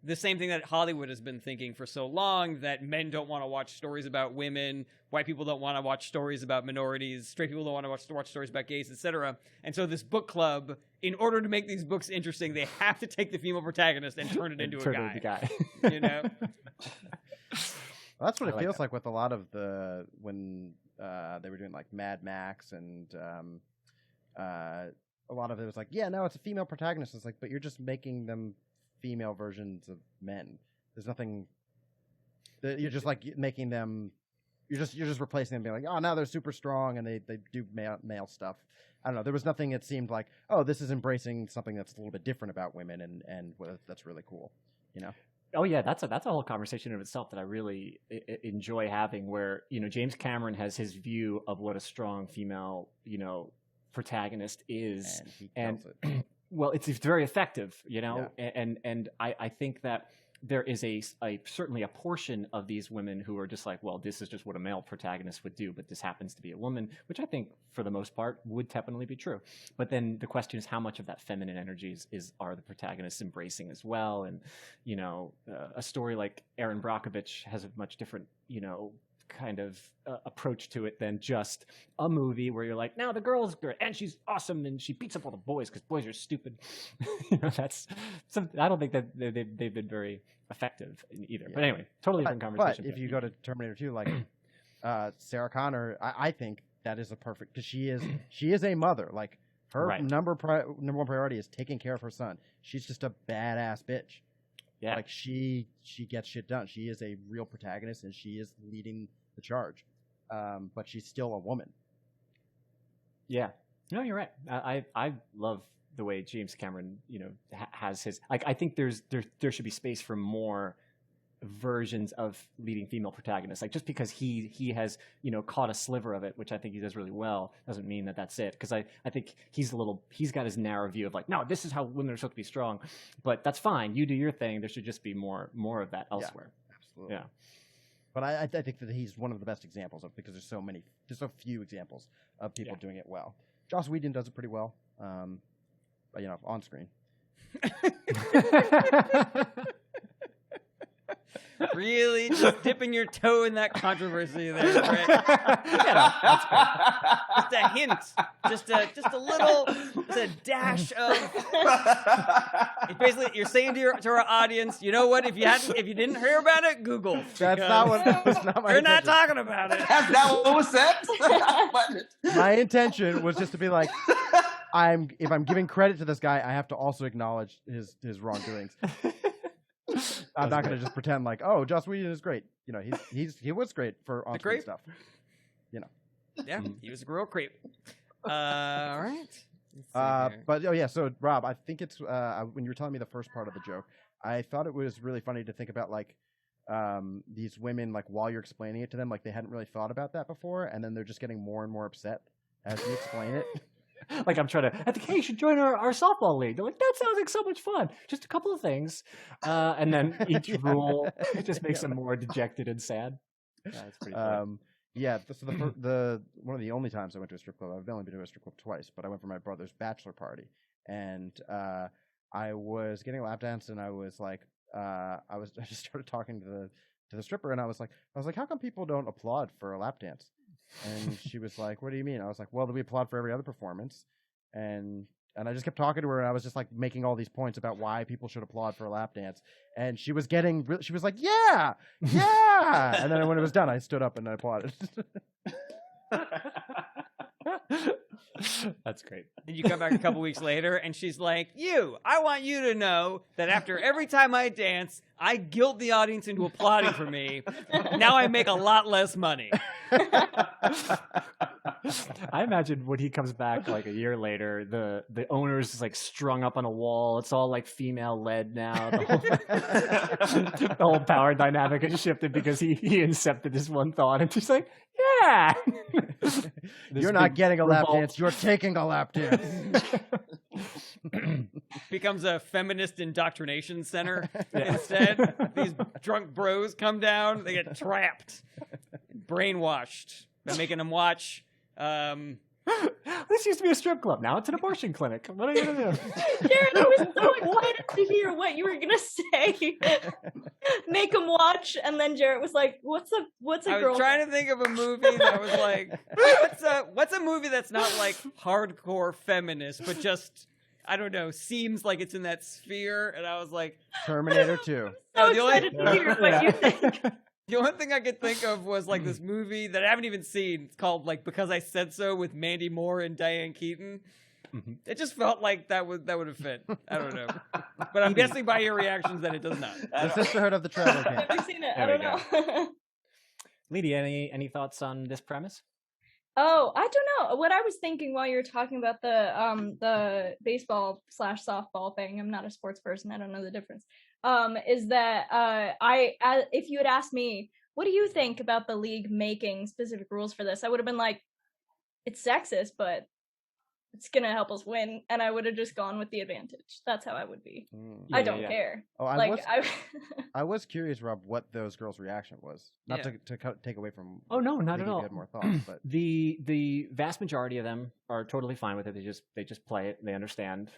the same thing that Hollywood has been thinking for so long, that men don't want to watch stories about women, white people don't want to watch stories about minorities, straight people don't want to watch stories about gays, etc. And so this book club, in order to make these books interesting, they have to take the female protagonist and turn it into a guy. Well, that's what it feels like with a lot of when they were doing like Mad Max and a lot of it was like, yeah, no, it's a female protagonist. It's like, but you're just making them female versions of men. There's nothing. You're just like making them. You're just replacing them, being like, oh, now they're super strong and they do male stuff. I don't know. There was nothing that seemed like, oh, this is embracing something that's a little bit different about women, and that's really cool. Oh yeah, that's a whole conversation in itself that I really enjoy having. Where James Cameron has his view of what a strong female protagonist is, and he kills it. Well, it's very effective, Yeah. and I think that there is certainly a portion of these women who are just like, well, this is just what a male protagonist would do, but this happens to be a woman, which I think for the most part would definitely be true. But then the question is, how much of that feminine energy are the protagonists embracing as well? And a story like Erin Brockovich has a much different kind of approach to it than just a movie where you're like, now the girl's good and she's awesome and she beats up all the boys because boys are stupid. That's something. I don't think that they've been very effective in either. Yeah. But anyway, totally different conversation. But if you go to Terminator 2, like Sarah Connor, I think that is a perfect, because she is a mother. Like her number one priority is taking care of her son. She's just a badass bitch. Yeah, like she gets shit done. She is a real protagonist, and she is leading the charge. But she's still a woman. Yeah, no, you're right. I love the way James Cameron, has his. Like, I think there should be space for more versions of leading female protagonists. Like, just because he has, you know, caught a sliver of it, which I think he does really well, doesn't mean that that's it. Because I think he's got his narrow view of like, no, this is how women are supposed to be strong. But that's fine. You do your thing. There should just be more of that elsewhere. Absolutely. Yeah. But I think that he's one of the best examples of, because there's so few examples of people doing it well. Joss Whedon does it pretty well, but you know, on screen. Really, just dipping your toe in that controversy there, Rick. That's great. Just a hint, just a little, just a dash of. Basically, you're saying to our audience, you know what? If you didn't hear about it, Google. That's not what. That's not my We're not intention. talking about it. That's not what was said. My intention was just to be like, if I'm giving credit to this guy, I have to also acknowledge his wrongdoings. I'm not going to just pretend like, oh, Joss Whedon is great. You know, he was great for on-screen stuff. You know. Yeah, he was a real creep. All right. But so Rob, I think it's when you were telling me the first part of the joke, I thought it was really funny to think about like these women, like while you're explaining it to them, like they hadn't really thought about that before, and then they're just getting more and more upset as you explain it. Like I think, hey, you should join our softball league. They're like, that sounds like so much fun. Just a couple of things. And then each rule just makes them more dejected and sad. That's pretty funny. So the one of the only times I went to a strip club, I've only been to a strip club twice, but I went for my brother's bachelor party. And I was getting a lap dance, and I was like, I just started talking to the stripper, and I was like, how come people don't applaud for a lap dance? And she was like, what do you mean? I was like, well, we applaud for every other performance. And I just kept talking to her, and I was just like making all these points about why people should applaud for a lap dance. And she was she was like, yeah. And then when it was done, I stood up and I applauded. That's great. Then you come back a couple weeks later, and she's like, I want you to know that after every time I dance, I guilt the audience into applauding for me. Now I make a lot less money. I imagine when he comes back like a year later, the owner's is like strung up on a wall. It's all like female led now. The whole power dynamic has shifted because he incepted this one thought, and she's like, yeah. You're not getting a lap dance. You're taking a lap dance. Becomes a feminist indoctrination center instead. These drunk bros come down. They get trapped, brainwashed by making them watch. This used to be a strip club. Now it's an abortion clinic. What are you gonna do? Jarret, I was so excited to hear what you were gonna say. Make them watch, and then Jarret was like, "What's a I girl?" was trying to think of a movie that was like, what's a movie that's not like hardcore feminist, but just, I don't know, seems like it's in that sphere. And I was like, Terminator 2. So excited to hear what you think. The only thing I could think of was like this movie that I haven't even seen. It's called like Because I Said So with Mandy Moore and Diane Keaton. It just felt like that would have fit. I don't know, but I'm guessing by your reactions that it does not. The Sisterhood of the Traveler King. I've never seen it. There I we don't know. Lydia, any thoughts on this premise? Oh, I don't know. What I was thinking while you were talking about the baseball / softball thing, I'm not a sports person. I don't know the difference. Is that if you had asked me, what do you think about the league making specific rules for this? I would have been like, it's sexist, but it's gonna help us win, and I would have just gone with the advantage. That's how I would be. I don't care. Oh, I was curious, Rob, what those girls' reaction was. Not to take away from. Oh no, not at all. You had more thoughts, but the vast majority of them are totally fine with it. They just play it. They understand.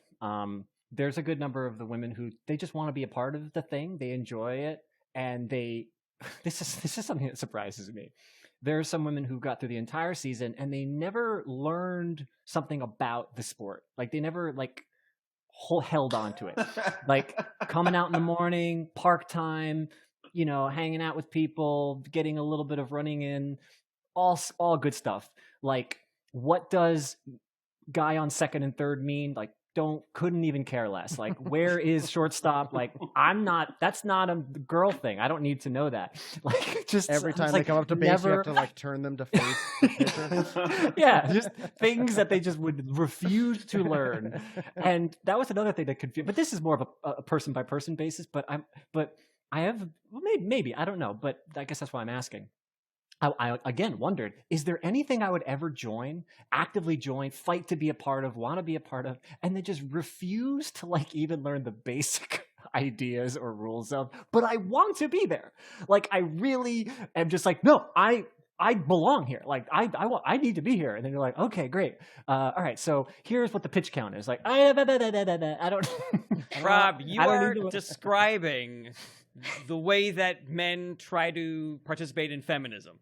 There's a good number of the women who they just want to be a part of the thing. They enjoy it, and this is something that surprises me. There are some women who got through the entire season and they never learned something about the sport. Like they never held on to it. Like coming out in the morning, park time, hanging out with people, getting a little bit of running in, all good stuff. Like, what does guy on second and third mean? Like, couldn't even care less. Like, where is shortstop? Like, that's not a girl thing. I don't need to know that. Like, just every time they come up to base, you have to turn them to face the pitcher. Yeah, just things that they just would refuse to learn. And that was another thing that confused. But this is more of a person by person basis. But well, maybe I don't know, but I guess that's why I'm asking. I again wondered, is there anything I would ever join, actively join, fight to be a part of, want to be a part of, and then just refuse to like even learn the basic ideas or rules of, but I want to be there. Like I really am just like, no, I belong here. Like I need to be here. And then you're like, okay, great. All right, so here's what the pitch count is. Like I don't. Rob, you I don't are need to- describing the way that men try to participate in feminism.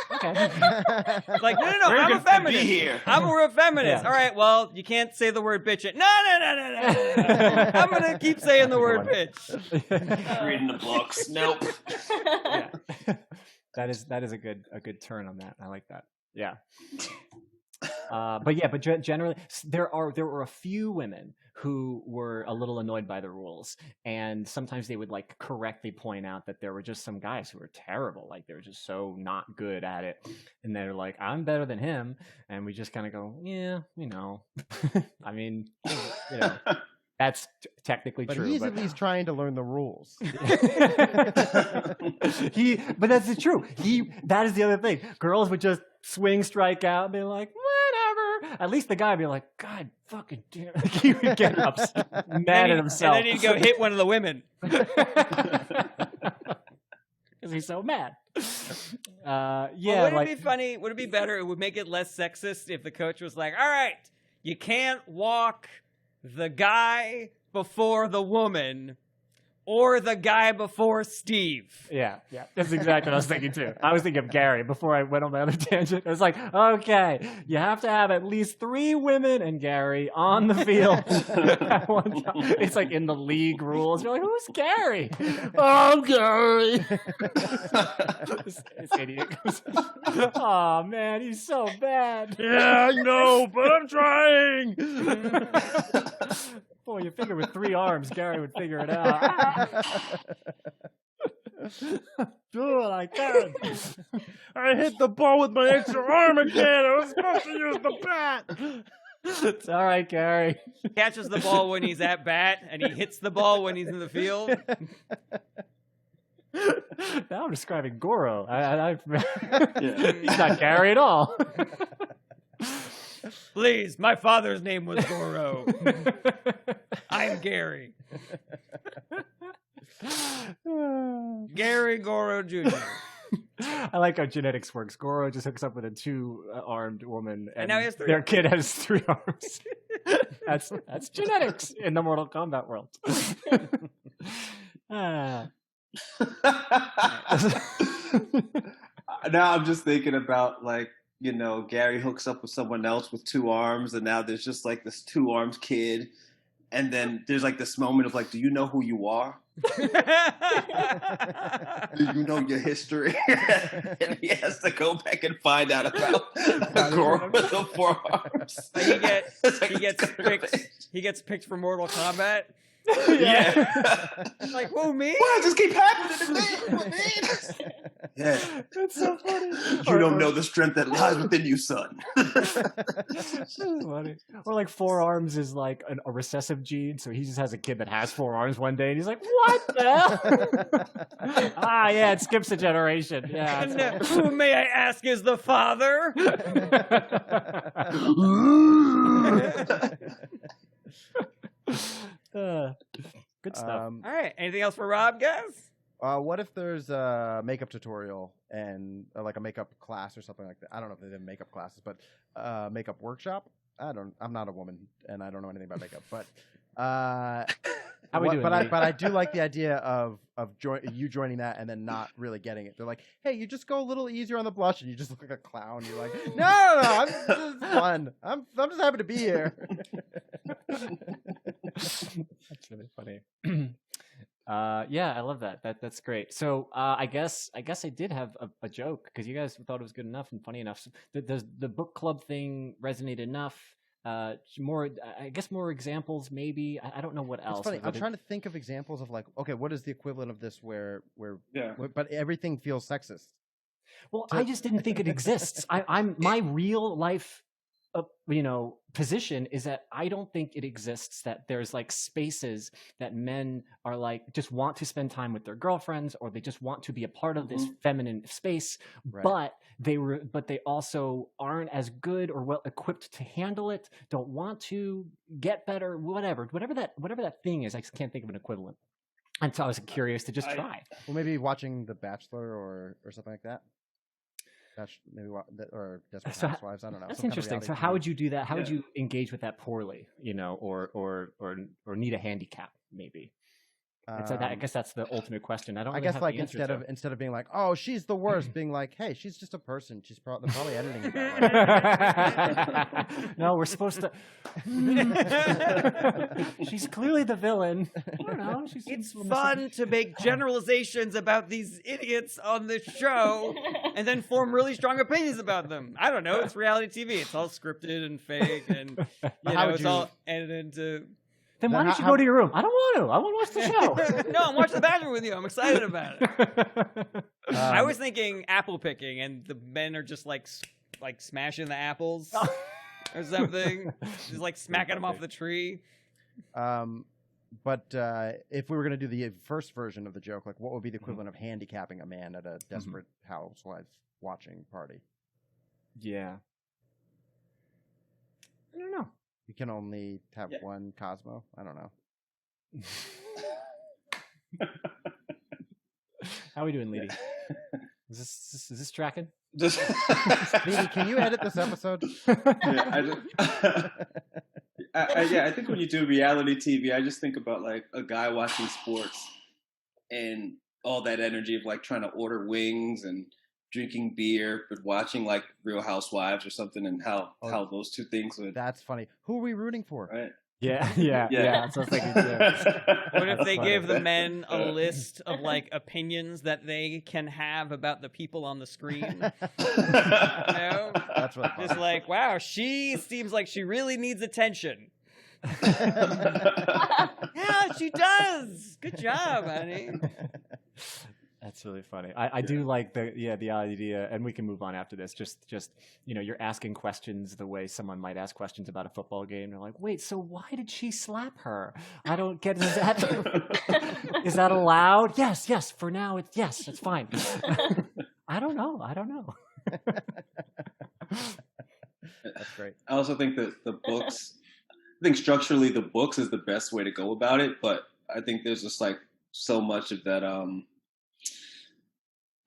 Okay. It's like, no, We're I'm a gonna be feminist. here. I'm a feminist. Yeah. All right, well, you can't say the word bitch. No. I'm gonna keep saying the word bitch. Reading the books. Nope. Yeah. that is a good turn on that. I like that. Yeah. But generally, there were a few women who were a little annoyed by the rules, and sometimes they would like correctly point out that there were just some guys who were terrible, like they were just so not good at it, and they're like, I'm better than him, and we just kind of go, yeah, I mean, that's technically But true. he's at least trying to learn the rules. But that's true. That is the other thing. Girls would just swing, strike out, and be like, whatever. At least the guy would be like, God fucking damn. Like, he would get mad at himself. And then he'd go hit one of the women. Because he's so mad. Well, Yeah. would it be funny? Would it be better? It would make it less sexist if the coach was like, all right, you can't walk the guy before the woman or the guy before Steve. Yeah. That's exactly what I was thinking too. I was thinking of Gary before I went on my other tangent. I was like, okay, you have to have at least 3 women and Gary on the field at one time. It's like in the league rules. You're like, who's Gary? I'm Gary. this idiot goes, oh man, he's so bad. Yeah, I know, but I'm trying. Boy, you figure with 3 arms, Gary would figure it out. Do it, I can. I hit the ball with my extra arm again. I was supposed to use the bat. It's all right, Gary. Catches the ball when he's at bat, and he hits the ball when he's in the field. Now I'm describing Goro. Yeah. He's not Gary at all. Please, my father's name was Goro. I'm Gary. Gary Goro Jr. I like how genetics works. Goro just hooks up with a 2-armed woman, and now he has 3 their arms. kid has 3 arms. That's genetics in the Mortal Kombat world. Now I'm just thinking about like, Gary hooks up with someone else with 2 arms, and now there's just like this 2-armed kid, and then there's like this moment of like, do you know who you are? Do you know your history? And he has to go back and find out about the girl with the 4 arms. He gets picked for Mortal Kombat. Yeah. Like, who, me? Why does this keep happening to me? Yeah. That's so funny. You don't know the strength that lies within you, son. That's funny. Or like 4 arms is like a recessive gene, so he just has a kid that has 4 arms one day, and he's like, "What the hell?" Yeah, it skips a generation. Yeah. And, who, may I ask, is the father? Good stuff. All right. Anything else for Rob, guys? What if there's a makeup tutorial and like a makeup class or something like that? I don't know if they did makeup classes, but makeup workshop. I'm not a woman and I don't know anything about makeup, but How we doing, but Lee? I do like the idea of you joining that and then not really getting it. They're like, hey, you just go a little easier on the blush and you just look like a clown. You're like, no, this is fun. I'm just happy to be here. That's really funny. Yeah, I love that. That's great. So I guess I did have a joke because you guys thought it was good enough and funny enough. So does the book club thing resonate enough? More, I guess, more examples maybe. I don't know what else. It's funny. I'm trying to think of examples of like, okay, what is the equivalent of this where but everything feels sexist. Well, I just didn't think it exists. I'm my real life position is that I don't think it exists that there's like spaces that men are like just want to spend time with their girlfriends, or they just want to be a part of this feminine space, Right. but they also aren't as good or well equipped to handle it, don't want to get better, whatever that thing is. I just can't think of an equivalent. And so I was curious to just try. Well, maybe watching The Bachelor or something like that. Maybe or Desperate Housewives. I don't know. That's some kind of interesting. So reality how TV. would you do that? How would you engage with that poorly? Or need a handicap maybe? And so I guess that's the ultimate question. I don't. I Really guess have like the answer instead of being like, oh, she's the worst, being like, hey, she's just a person. She's probably editing it that way. No, we're supposed to. She's clearly the villain. I don't know. It's fun to make generalizations about these idiots on the show and then form really strong opinions about them. I don't know. It's reality TV. It's all scripted and fake, and it's all edited to. Then why don't you go to your room? I don't want to. I want to watch the show. No, I'm watching The Bachelor with you. I'm excited about it. I was thinking apple picking, and the men are just like smashing the apples or something, just like smacking them off the tree. But if we were going to do the first version of the joke, like what would be the equivalent of handicapping a man at a Desperate Housewives watching party? Yeah. I don't know. You can only have one Cosmo. I don't know. How are we doing, Leedy? Is this tracking? Just Leedy, can you edit this episode? I think when you do reality TV, I just think about like a guy watching sports and all that energy of like trying to order wings and drinking beer, but watching like Real Housewives or something, and how those two things would. That's funny. Who are we rooting for? Right. Yeah. So I was thinking, What if they give the men a list of like opinions that they can have about the people on the screen? That's what. Just like, wow, she seems like she really needs attention. Yeah, she does. Good job, honey. That's really funny. I do like the idea, and we can move on after this. Just you're asking questions the way someone might ask questions about a football game. They're like, wait, so why did she slap her? I don't get. Is that allowed? Yes. For now, it's fine. I don't know. That's great. I also think that the books. I think structurally, the books is the best way to go about it. But I think there's just like so much of that.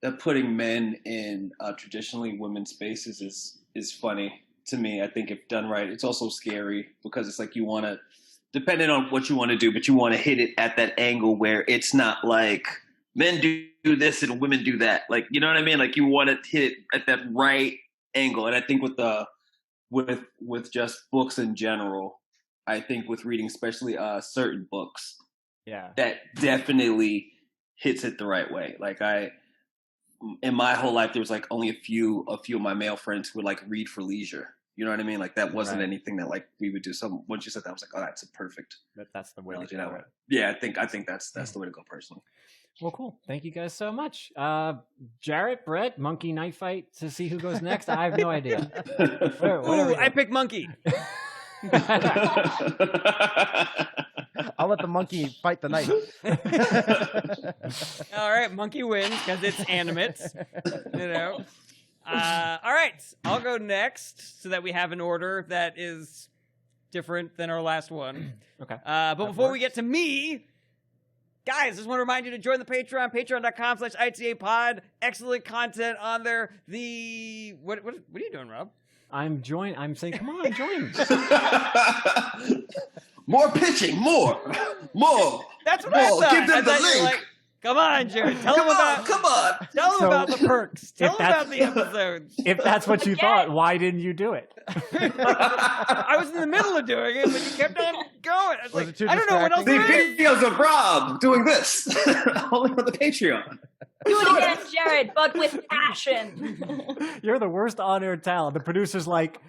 That putting men in traditionally women's spaces is funny to me. I think if done right, it's also scary because it's like you want to, depending on what you want to do, but you want to hit it at that angle where it's not like men do this and women do that. Like, you know what I mean? Like you want to hit it at that right angle. And I think with just books in general, I think with reading, especially certain books, that definitely hits it the right way. Like in my whole life, there was like only a few of my male friends who would like read for leisure. You know what I mean? Like that wasn't anything that like we would do. So once you said that, I was like, oh, that's a perfect. That's the way to go. It. Yeah, I think that's the way to go personally. Well, cool. Thank you guys so much. Jarret, Brett, monkey knife fight to see who goes next. I have no idea. Ooh, I pick monkey. I'll let the monkey fight the knife. All right, monkey wins because it's animate. All right, I'll go next so that we have an order that is different than our last one. Okay. But before we get to me, guys, just want to remind you to join the Patreon, patreon.com/ITApod. Excellent content on there. What are you doing, Rob? I'm saying, come on, join. More pitching, more. That's what I thought. Give them the link. Like, come on, Jared. Tell them about the perks. Tell them about the episodes. If that's what you thought, why didn't you do it? I was in the middle of doing it, but you kept on going. I was like, I don't know what else The there is. videos of Rob doing this only on the Patreon. Do it again, Jarret, but with passion. You're the worst on-air talent. The producer's like,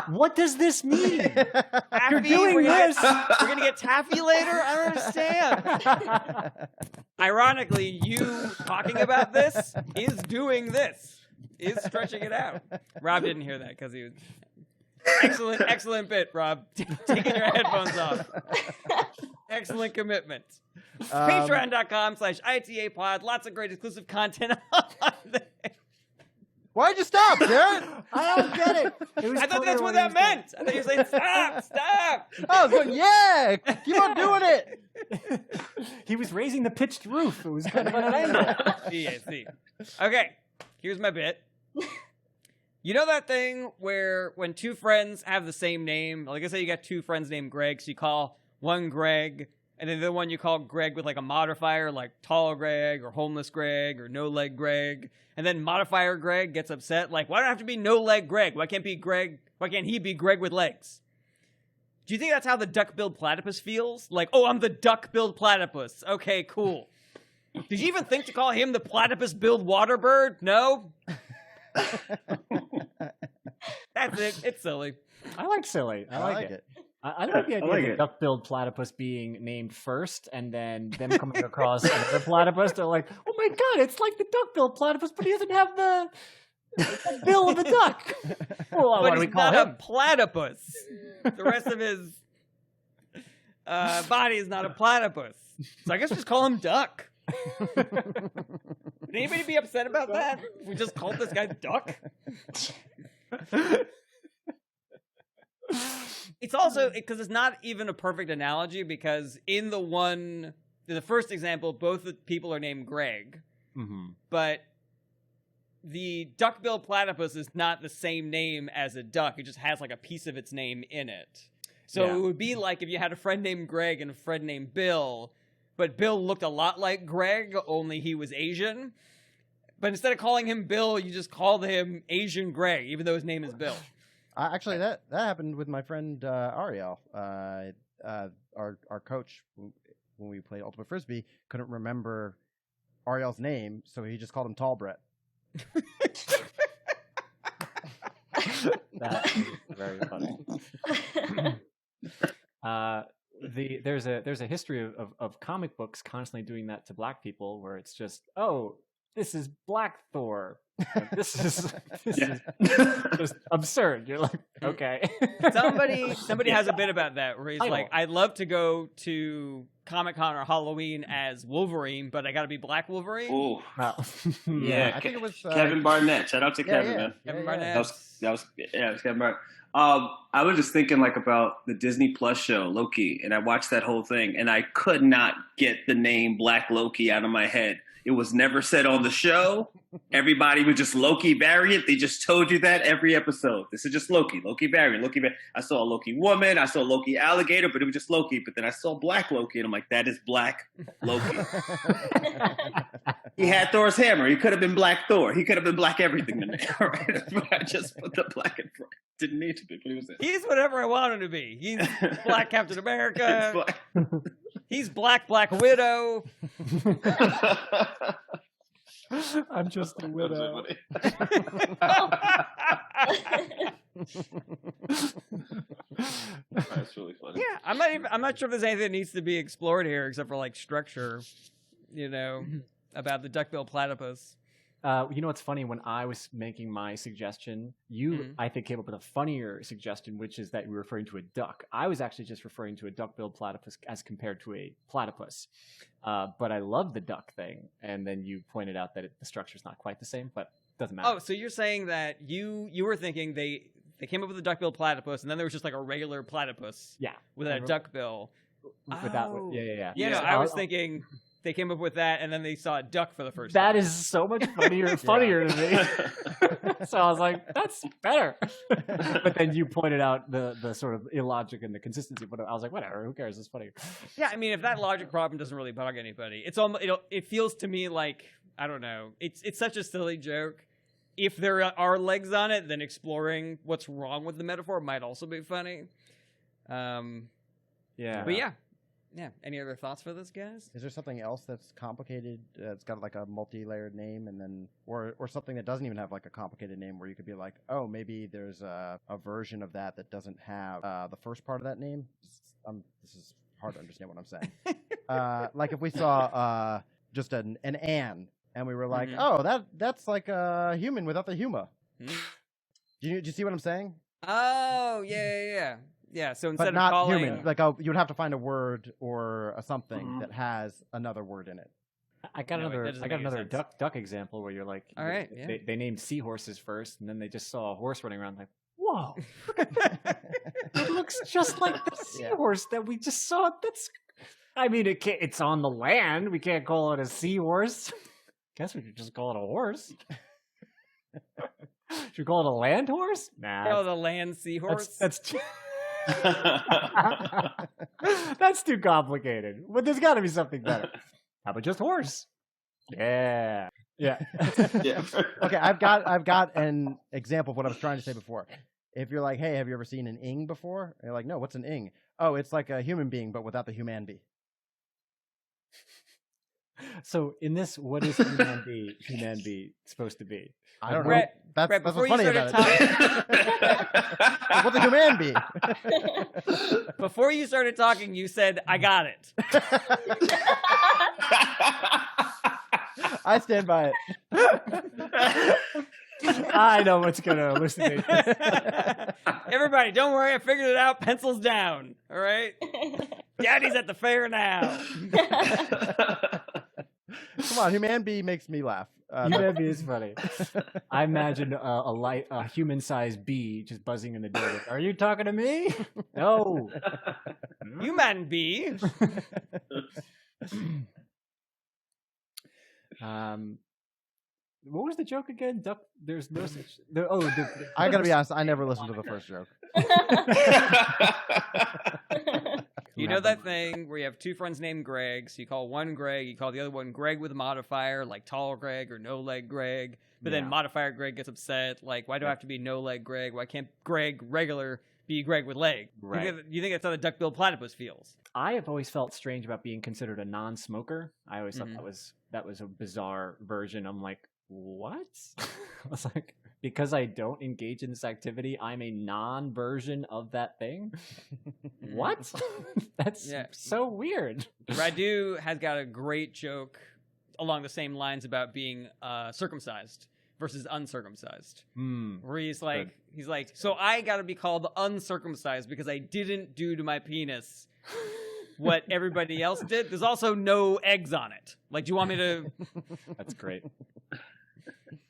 what does this mean? Taffy, You're doing this. We're going to get taffy later? I don't understand. Ironically, you talking about this is doing this. Is stretching it out. Rob didn't hear that because he was... Excellent bit, Rob. Taking your headphones off. Excellent commitment. Patreon.com/ITAPod. Lots of great exclusive content on there. Why'd you stop, Jarret? I don't get it. I thought that's what that meant. I thought you were saying, stop. I was going, yeah, keep on doing it. He was raising the pitched roof. It was kind of an angle. See. Okay, here's my bit. You know that thing where when two friends have the same name, like I say you got two friends named Greg, so you call one Greg, and then the one you call Greg with like a modifier, like tall Greg or homeless Greg or no leg Greg, and then modifier Greg gets upset, like, why do I have to be no leg Greg? Why can't he be Greg with legs? Do you think that's how the duck-billed platypus feels? Like, oh, I'm the duck-billed platypus. Okay, cool. Did you even think to call him the platypus-billed waterbird? No? That's it. It's silly. I like silly. I like it. I like the idea of the duck-billed platypus being named first, and then them coming across another platypus. They're like, "Oh my god, it's like the duck-billed platypus, but he doesn't have the bill of a duck." Well, but what do we he's call not him? a platypus. The rest of his body is not a platypus. So I guess just call him Duck. Would anybody be upset about that? If we just called this guy Duck? It's also because it's not even a perfect analogy, because in the first example, both the people are named Greg, but the duck-billed platypus is not the same name as a duck. It just has like a piece of its name in it. So it would be like if you had a friend named Greg and a friend named Bill, but Bill looked a lot like Greg, only he was Asian. But instead of calling him Bill, you just called him Asian Greg, even though his name is Bill. Actually, that happened with my friend Ariel. Our coach, when we played Ultimate Frisbee, couldn't remember Ariel's name, so he just called him Tall Brett. That is very funny. There's a history of comic books constantly doing that to black people, where it's just, oh, this is Black Thor. This is just absurd. You're like, okay. Somebody has a bit about that where he's like, I'd love to go to Comic-Con or Halloween as Wolverine, but I got to be Black Wolverine. Ooh. Yeah, I think it was Kevin Barnett. Shout out to Kevin, man. Kevin Barnett. That was Kevin Barnett. I was just thinking like about the Disney Plus show Loki, and I watched that whole thing, and I could not get the name Black Loki out of my head. It was never said on the show. Everybody was just Loki variant. They just told you that every episode. This is just Loki variant, Loki variant. I saw a Loki woman. I saw a Loki alligator, but it was just Loki. But then I saw Black Loki, and I'm like, that is Black Loki. He had Thor's hammer. He could have been Black Thor. He could have been Black everything to me. All right? But I just put the black in front. Didn't need to be, but he was it. He's whatever I want him to be. He's Black Captain America. He's Black Widow. I'm just a widow. That's really funny. Yeah, I'm not sure if there's anything that needs to be explored here except for like structure, about the duck-billed platypus. You know what's funny? When I was making my suggestion, you, I think, came up with a funnier suggestion, which is that you were referring to a duck. I was actually just referring to a duck-billed platypus as compared to a platypus. But I love the duck thing. And then you pointed out that the structure's not quite the same, but it doesn't matter. Oh, so you're saying that you were thinking they came up with a duck-billed platypus, and then there was just like a regular platypus with a duck bill. Yeah. No, I was thinking they came up with that, and then they saw a duck for the first time. That is so much funnier to me. So I was like, that's better. But then you pointed out the sort of illogic and the consistency. But I was like, whatever, who cares? It's funny. Yeah, I mean, if that logic problem doesn't really bug anybody, it feels to me like, I don't know, it's such a silly joke. If there are legs on it, then exploring what's wrong with the metaphor might also be funny. But yeah. Any other thoughts for this, guys? Is there something else that's complicated? It's got like a multi-layered name, and then or something that doesn't even have like a complicated name, where you could be like, oh, maybe there's a version of that doesn't have the first part of that name. This is hard to understand what I'm saying. Like if we saw just an Ann, and we were like, oh, that's like a human without the huma. Do you see what I'm saying? Oh, yeah. So instead But of not calling, human. Like you would have to find a word or a something Mhm. that has another word in it. I got No, wait, that another. doesn't I got make any another sense. duck example where you're like, All right, yeah. they named seahorses first, and then they just saw a horse running around. Like, whoa, it looks just like the Yeah. seahorse that we just saw. That's. I mean, it's on the land. We can't call it a seahorse. Guess we could just call it a horse. Should we call it a land horse? Nah. oh, the land seahorse. That's that's too complicated. But there's got to be something better. How about just horse? Yeah. Yeah. Yeah. Okay, I've got an example of what I was trying to say before. If you're like, hey, have you ever seen an ing before? And you're like, no, what's an ing? Oh, it's like a human being, but without the human bee. So in this, what is human be supposed to be? I don't know. Brett, That's Brett, what's before you funny about started it. What's a human bee? Before you started talking, you said, "I got it." I stand by it. I know what's gonna elucidate this. Everybody, don't worry. I figured it out. Pencils down. All right. Daddy's at the fair now. Come on, human bee makes me laugh. Human bee is funny. I imagine a human-sized bee just buzzing in the door. Are you talking to me? No. Human bee. What was the joke again? Duck. There's no such. I gotta be honest, I never listened to the first joke. You know that thing where you have two friends named Greg, so you call one Greg, you call the other one Greg with a modifier, like tall Greg or no leg Greg, but then Yeah. modifier Greg gets upset, like, why do I have to be no leg Greg? Why can't Greg regular be Greg with leg? Right. You think that's how the duck-billed platypus feels? I have always felt strange about being considered a non-smoker. I always thought Mhm. that was a bizarre version. I'm like, what? I was like, because I don't engage in this activity, I'm a non-version of that thing. What? That's Yeah. so weird. Radu has got a great joke along the same lines about being circumcised versus uncircumcised. Where he's like, so I got to be called uncircumcised because I didn't do to my penis what everybody else did. There's also no eggs on it. Like, do you want me to? That's great.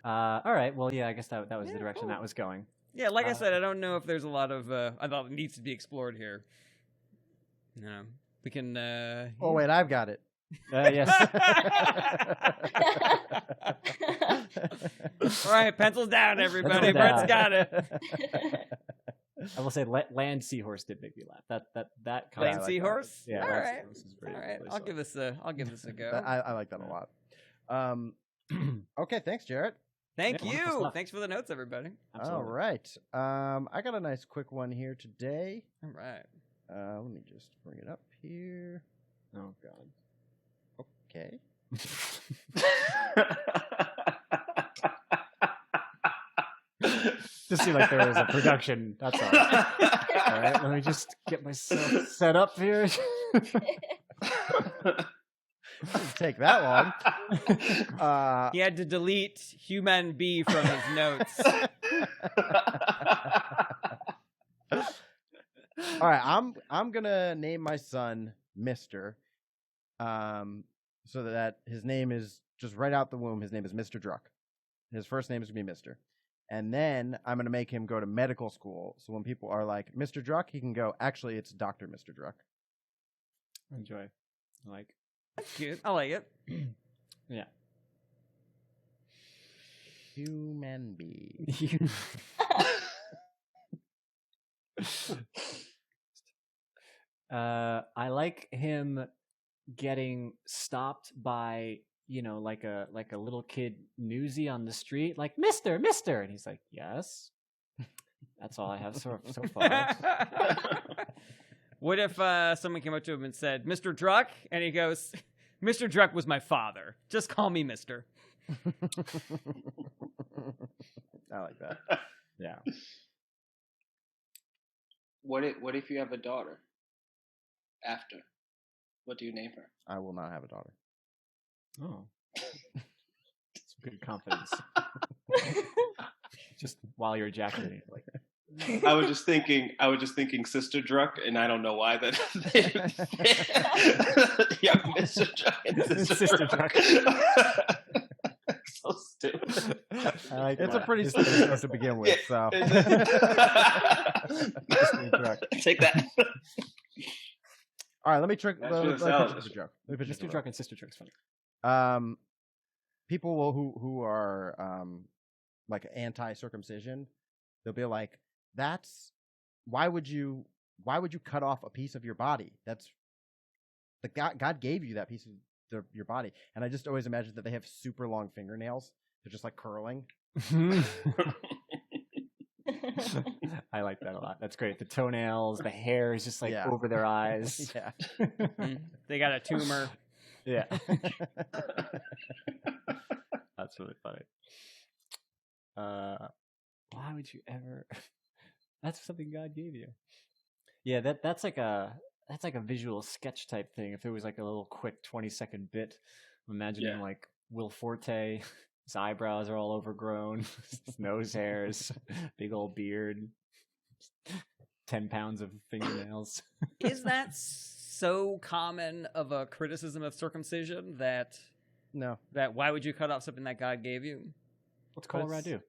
All right. Well, yeah, I guess that was Yeah, the direction cool. that was going. Yeah, like I said, I don't know if there's a lot of. I thought it needs to be explored here. No, we can. Oh wait, I've got it. Yes. All right, pencils down, everybody. Pencils Brett's got it. I will say, land seahorse did make me laugh. That Land like that. seahorse. Yeah, All land right. seahorse is All pretty- right. pretty I'll give this a go. I like that a lot. Okay, thanks, Jarrett. Thank Yeah, wonderful you. stuff. Thanks for the notes, everybody. Absolutely. All right. I got a nice quick one here today. All right. Let me just bring it up here. Oh God. Okay. Just seemed like there was a production. That's all. All right, let me just get myself set up here. Doesn't take that long. He had to delete human bee from his notes. All right, I'm gonna name my son Mister, so that his name is just right out the womb. His name is Mr. Druck. His first name is gonna be Mister, and then I'm gonna make him go to medical school. So when people are like Mr. Druck, he can go. Actually, it's Dr. Mr. Druck. Enjoy. Like, Good. I like it. yeah. Human bee. I like him getting stopped by, like a little kid newsie on the street, like, Mister, and he's like, yes. That's all I have so far. What if someone came up to him and said, "Mr. Druck," and he goes, "Mr. Druck was my father. Just call me Mister." I like that. Yeah. What if you have a daughter? After, what do you name her? I will not have a daughter. Oh. Some good confidence. Just while you're ejaculating, like, I was just thinking Sister Druck, and I don't know why that. Yeah, Mr. Druck and Sister Druck. So stupid. I like It's that. a pretty stupid joke to begin with. So Take that. all right, let me trick. That's Let me really pitch solid. this a joke. Let me pitch this a Mr. joke. Druck and Sister Druck's funny. People who are like anti-circumcision, they'll be like, "That's why would you cut off a piece of your body? That's the God gave you that piece of your body." And I just always imagine that they have super long fingernails. They're just like curling. I like that a lot. That's great. The toenails, the hair is just like Yeah. over their eyes. Yeah. They got a tumor. Yeah. That's really funny. Why would you ever? That's something God gave you. Yeah, that's like a visual sketch type thing. If it was like a little quick 20-second bit, I'm imagining like Will Forte, his eyebrows are all overgrown, his nose hairs, big old beard, 10 pounds of fingernails. Is that so common of a criticism of circumcision that No. why would you cut off something that God gave you? What's Colorado do?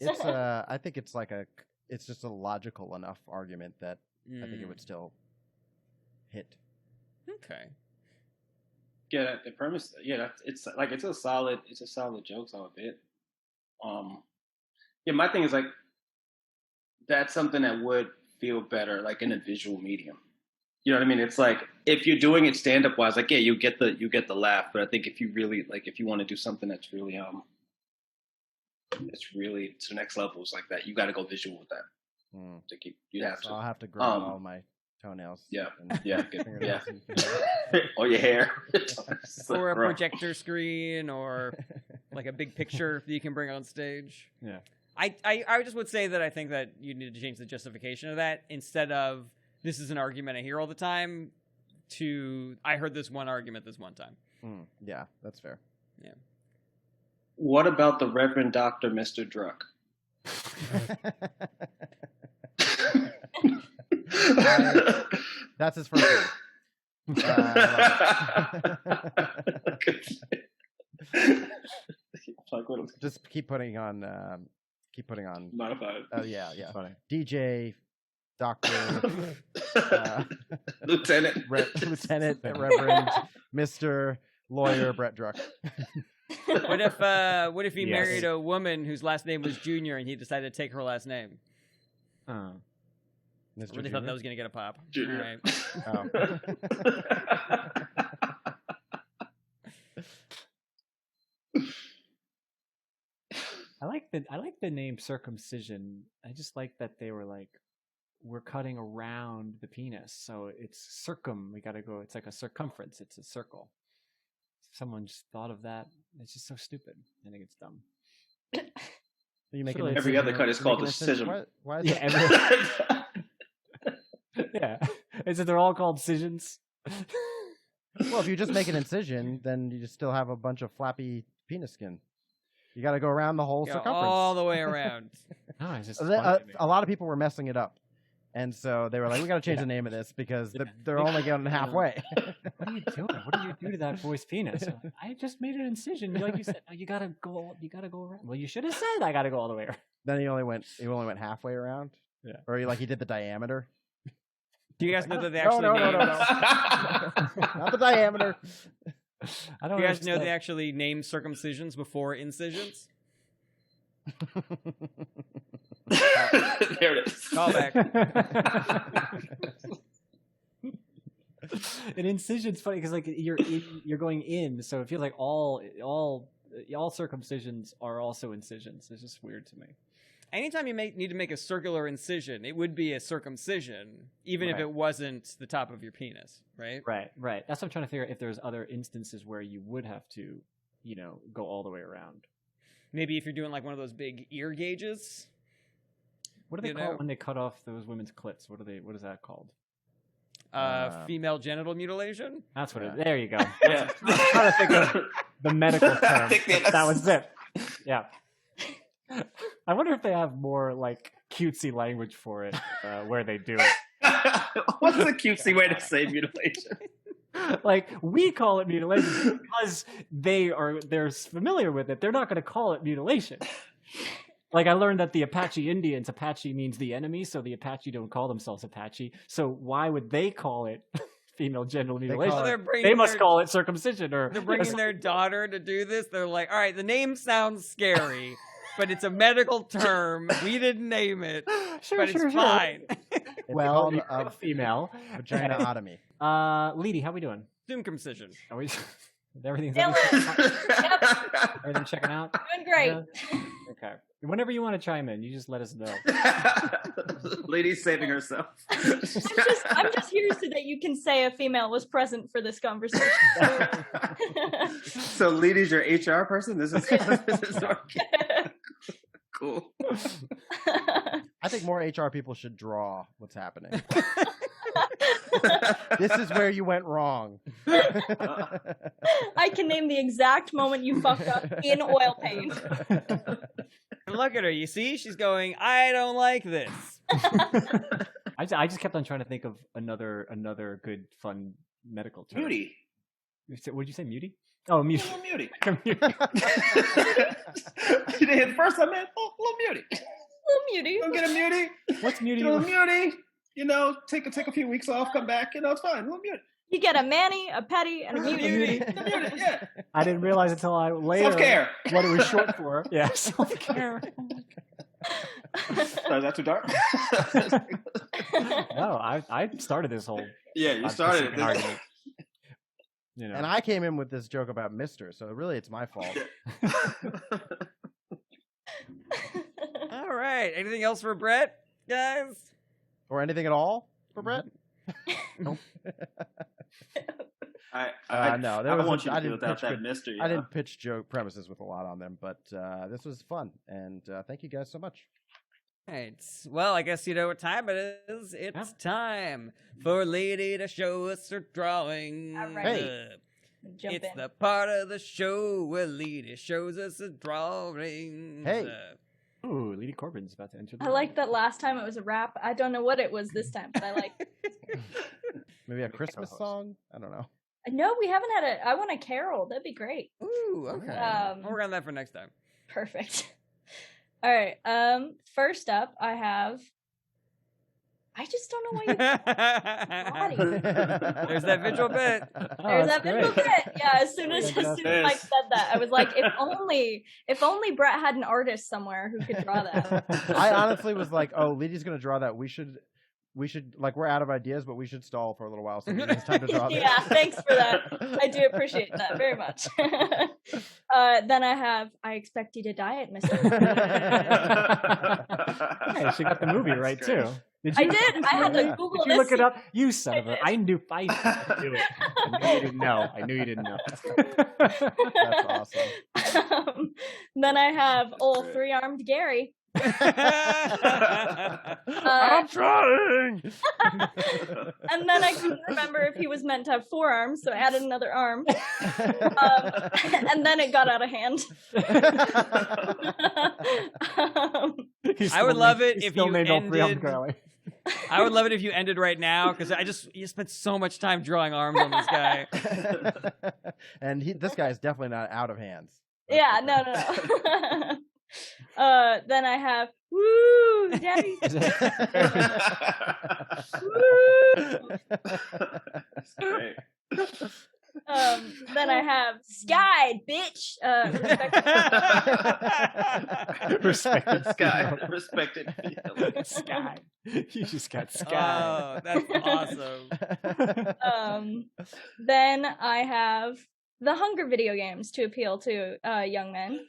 It's I think it's like it's just a logical enough argument that I think it would still hit. Okay. Yeah, the premise. Yeah, it's a solid joke. Some of it. Yeah, my thing is like that's something that would feel better like in a visual medium. You know what I mean? It's like if you're doing it stand up wise, like yeah, you get the laugh, but I think if you really like if you want to do something that's really it's really to the next levels like that, you got to go visual with that. To keep, you have So to. I'll have to grow all my toenails. Yeah, and yeah, fingernails yeah. Or your hair. Or a projector screen, or like a big picture that you can bring on stage. Yeah. I just would say that I think that you need to change the justification of that instead of this is an argument I hear all the time to I heard this one argument this one time. Yeah, that's fair. Yeah. What about the Reverend Dr. Mr. Druck? That's his first name. Just keep putting on Modified. yeah. Funny. DJ, Doctor, Lieutenant, Lieutenant, Reverend, Mr. Lawyer, Brett Druck. What if he Yes. married a woman whose last name was Junior and he decided to take her last name? Mr. I really Junior? thought that was gonna get a pop. Junior. All right. I like the name circumcision. I just like that they were like, we're cutting around the penis, so it's circum. We got to go. It's like a circumference. It's a circle. Someone just thought of that. It's just so stupid. I think it's dumb. You making Really, every other cut is called a scissor. Why is Yeah, that? yeah. Is it they're all called scissions? Well, if you just make an incision, then you just still have a bunch of flappy penis skin. You got to go around the whole Go circumference. all the way around. No, it's just A funny to me. lot of people were messing it up, and so they were like, "We got to change the name of this because they're only going halfway." What are you doing? What do you do to that boy's penis? I just made an incision, like you said. You gotta go around. Well, you should have said I gotta go all the way around. Then he only went halfway around. Yeah. Or he did the diameter. Do you guys know that they No, actually no, named, Not the diameter. I don't Do you guys know understand. they actually named circumcisions before incisions? There it is. Callback. An incision's funny because like you're going in, so it feels like all circumcisions are also incisions. It's just weird to me. Anytime you need to make a circular incision, it would be a circumcision, even if Right. it wasn't the top of your penis, right? Right. That's what I'm trying to figure out if there's other instances where you would have to, go all the way around. Maybe if you're doing like one of those big ear gauges. What do they You call know. it when they cut off those women's clits? What is that called? Female genital mutilation. That's what it Yeah. is. There you go. Yeah. I'm trying to think of the medical term. I think That was it. Yeah. I wonder if they have more like cutesy language for it where they do it. What's the cutesy way to say mutilation? Like we call it mutilation because they're familiar with it. They're not going to call it mutilation. Like I learned that the Apache Indians, Apache means the enemy, so the Apache don't call themselves Apache. So why would they call it female genital mutilation? They must call it circumcision. Or they're bringing their daughter to do this. They're like, all right, the name sounds scary, but it's a medical term. We didn't name it, but it's fine. Well, a female vaginaotomy. Leedy, how we doing? Circumcision. Are we? Everything's Yep. everything checking out. Doing great. Okay. Whenever you want to chime in, you just let us know. Lady's saving herself. I'm just here so that you can say a female was present for this conversation. So Lady's your HR person? This is cool. I think more HR people should draw what's happening. This is where you went wrong. I can name the exact moment you fucked up in oil paint. And look at her. You see? She's going, I don't like this. I just kept on trying to think of another good, fun medical term. Muty. What'd you say, muty? Oh, muty. Muty. Muty. First I meant, little muty. Little muty. Go get a muty. What's muty? Get a muty. You know, take a few weeks off, come back. You know, it's fine. Little muty. You get a Manny, a Petty, and a muty. Yeah. I didn't realize until later Self-care. what it was short for. Yeah, self-care. Sorry, is that too dark? No, I started this whole. Yeah, you started it. Argument. You know. And I came in with this joke about Mister, so really it's my fault. All right. Anything else for Brett, guys? Or anything at all for Brett? Nope. No, I want you to do without that mystery. I didn't pitch joke premises with a lot on them, but this was fun, and thank you guys so much. All right. Well, I guess you know what time it is. It's time for Lady to show us her drawing. All right. Hey. It's the part of the show where Lady shows us a drawing. Hey. Ooh, Lady Corbin's about to enter. I like that last time it was a rap. I don't know what it was this time, but I like it. Maybe a Christmas song? I don't know. No, we haven't had I want a carol. That'd be great. Ooh, okay. I'll work on that for next time. Perfect. All right. First up, I just don't know why you. There's that visual bit. There's that visual bit. Yeah. As soon as Mike said that, I was like, if only Brett had an artist somewhere who could draw that. I honestly was like, oh, Lydia's gonna draw that. We should like we're out of ideas, but we should stall for a little while so Lydia has time to draw this. Yeah, thanks for that. I do appreciate that very much. Then I expect you to diet, Mr. Hey, she got the movie right too. I did. I had to Google Did you this. look it up? You son of a! I knew I knew it. I knew you didn't know. I knew you didn't know. That's awesome. Then I have old 3-armed Gary. I'm trying. And then I couldn't remember if he was meant to have 4 arms, so I added another arm. And then it got out of hand. I would love it if you ended. I would love it if you ended right now because you spent so much time drawing arms on this guy. And this guy is definitely not out of hands. Yeah, no. Then I have woo, daddy. That's great. Then I have sky, bitch. Respected Sky, respected. Sky. You just got Sky. Oh, that's awesome. Then I have the Hunger video games to appeal to young men.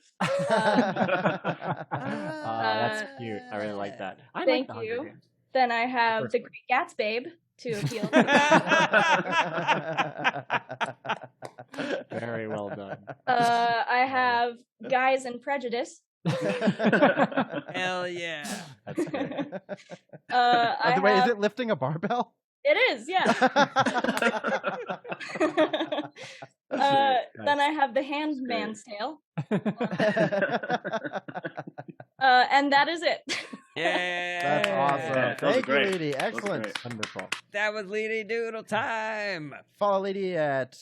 That's cute. I really like that. I Thank like the you. Hunger Games. Then I have the Great Gatsbabe to appeal to. Very well done. I have Guys and Prejudice. Hell yeah. That's great. Wait, is it lifting a barbell? It is, yeah. Then I have the Handmaid's Tale. And that is it. Yeah. That's awesome. Yeah, those are Thank you, great. Lady. Those are Excellent. great. Wonderful. That was Lady Doodle time. Follow Lady at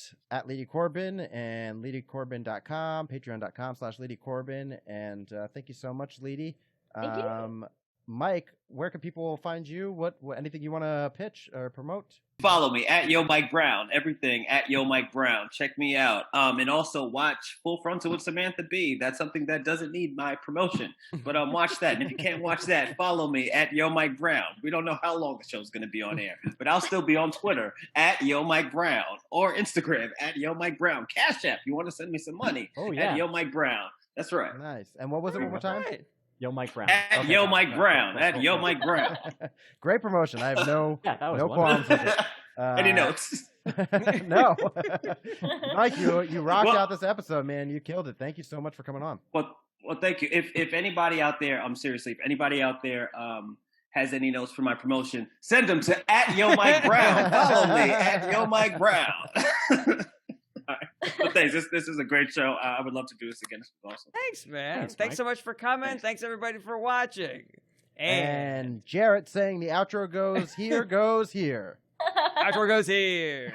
Lady Corbin and LadyCorbin.com, patreon.com/Lady Corbin. And thank you so much, Lady. Thank you. Mike, where can people find you? What anything you want to pitch or promote? Follow me at Yo Mike Brown. Everything at Yo Mike Brown. Check me out. And also watch Full Frontal with Samantha Bee. That's something that doesn't need my promotion. But watch that. And if you can't watch that, follow me at Yo Mike Brown. We don't know how long the show's going to be on air, but I'll still be on Twitter at Yo Mike Brown or Instagram at Yo Mike Brown. Cash App. You want to send me some money? Oh, yeah. At Yo Mike Brown. That's right. Nice. And what was it one more time? Right. Yo, Mike Brown. At Okay, Yo got it, Mike got it. Brown. Cool, At cool, Yo cool. Mike Brown. Great promotion. I have no Yeah, that was no wonderful. qualms with it. Any notes? No. Mike, you rocked Well- out this episode, man. You killed it. Thank you so much for coming on. Well, thank you. If anybody out there, seriously, if anybody out there has any notes for my promotion, send them to at Yo Mike Brown. Follow me at Yo Mike Brown. All right. But thanks. This is a great show. I would love to do this again. This was awesome. Thanks, man. Thanks, Thanks Mike. so much for coming. Thanks. Thanks everybody for watching. And Jarret saying the outro goes here, goes here. Outro goes here.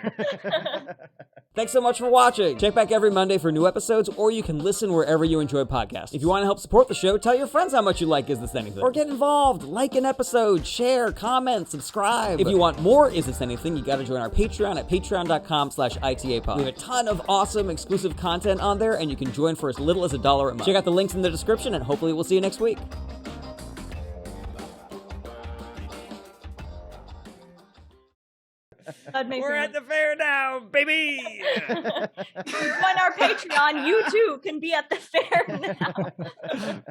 Thanks so much for watching. Check back every Monday for new episodes, or you can listen wherever you enjoy podcasts. If you want to help support the show, tell your friends how much you like Is This Anything? Or get involved, like an episode, share, comment, subscribe. If you want more Is This Anything, you gotta join our Patreon at patreon.com/ITAPod. We have a ton of awesome exclusive content on there, and you can join for as little as $1 a month. Check out the links in the description, and hopefully we'll see you next week. We're at the fair now, baby! Join our Patreon. You too can be at the fair now.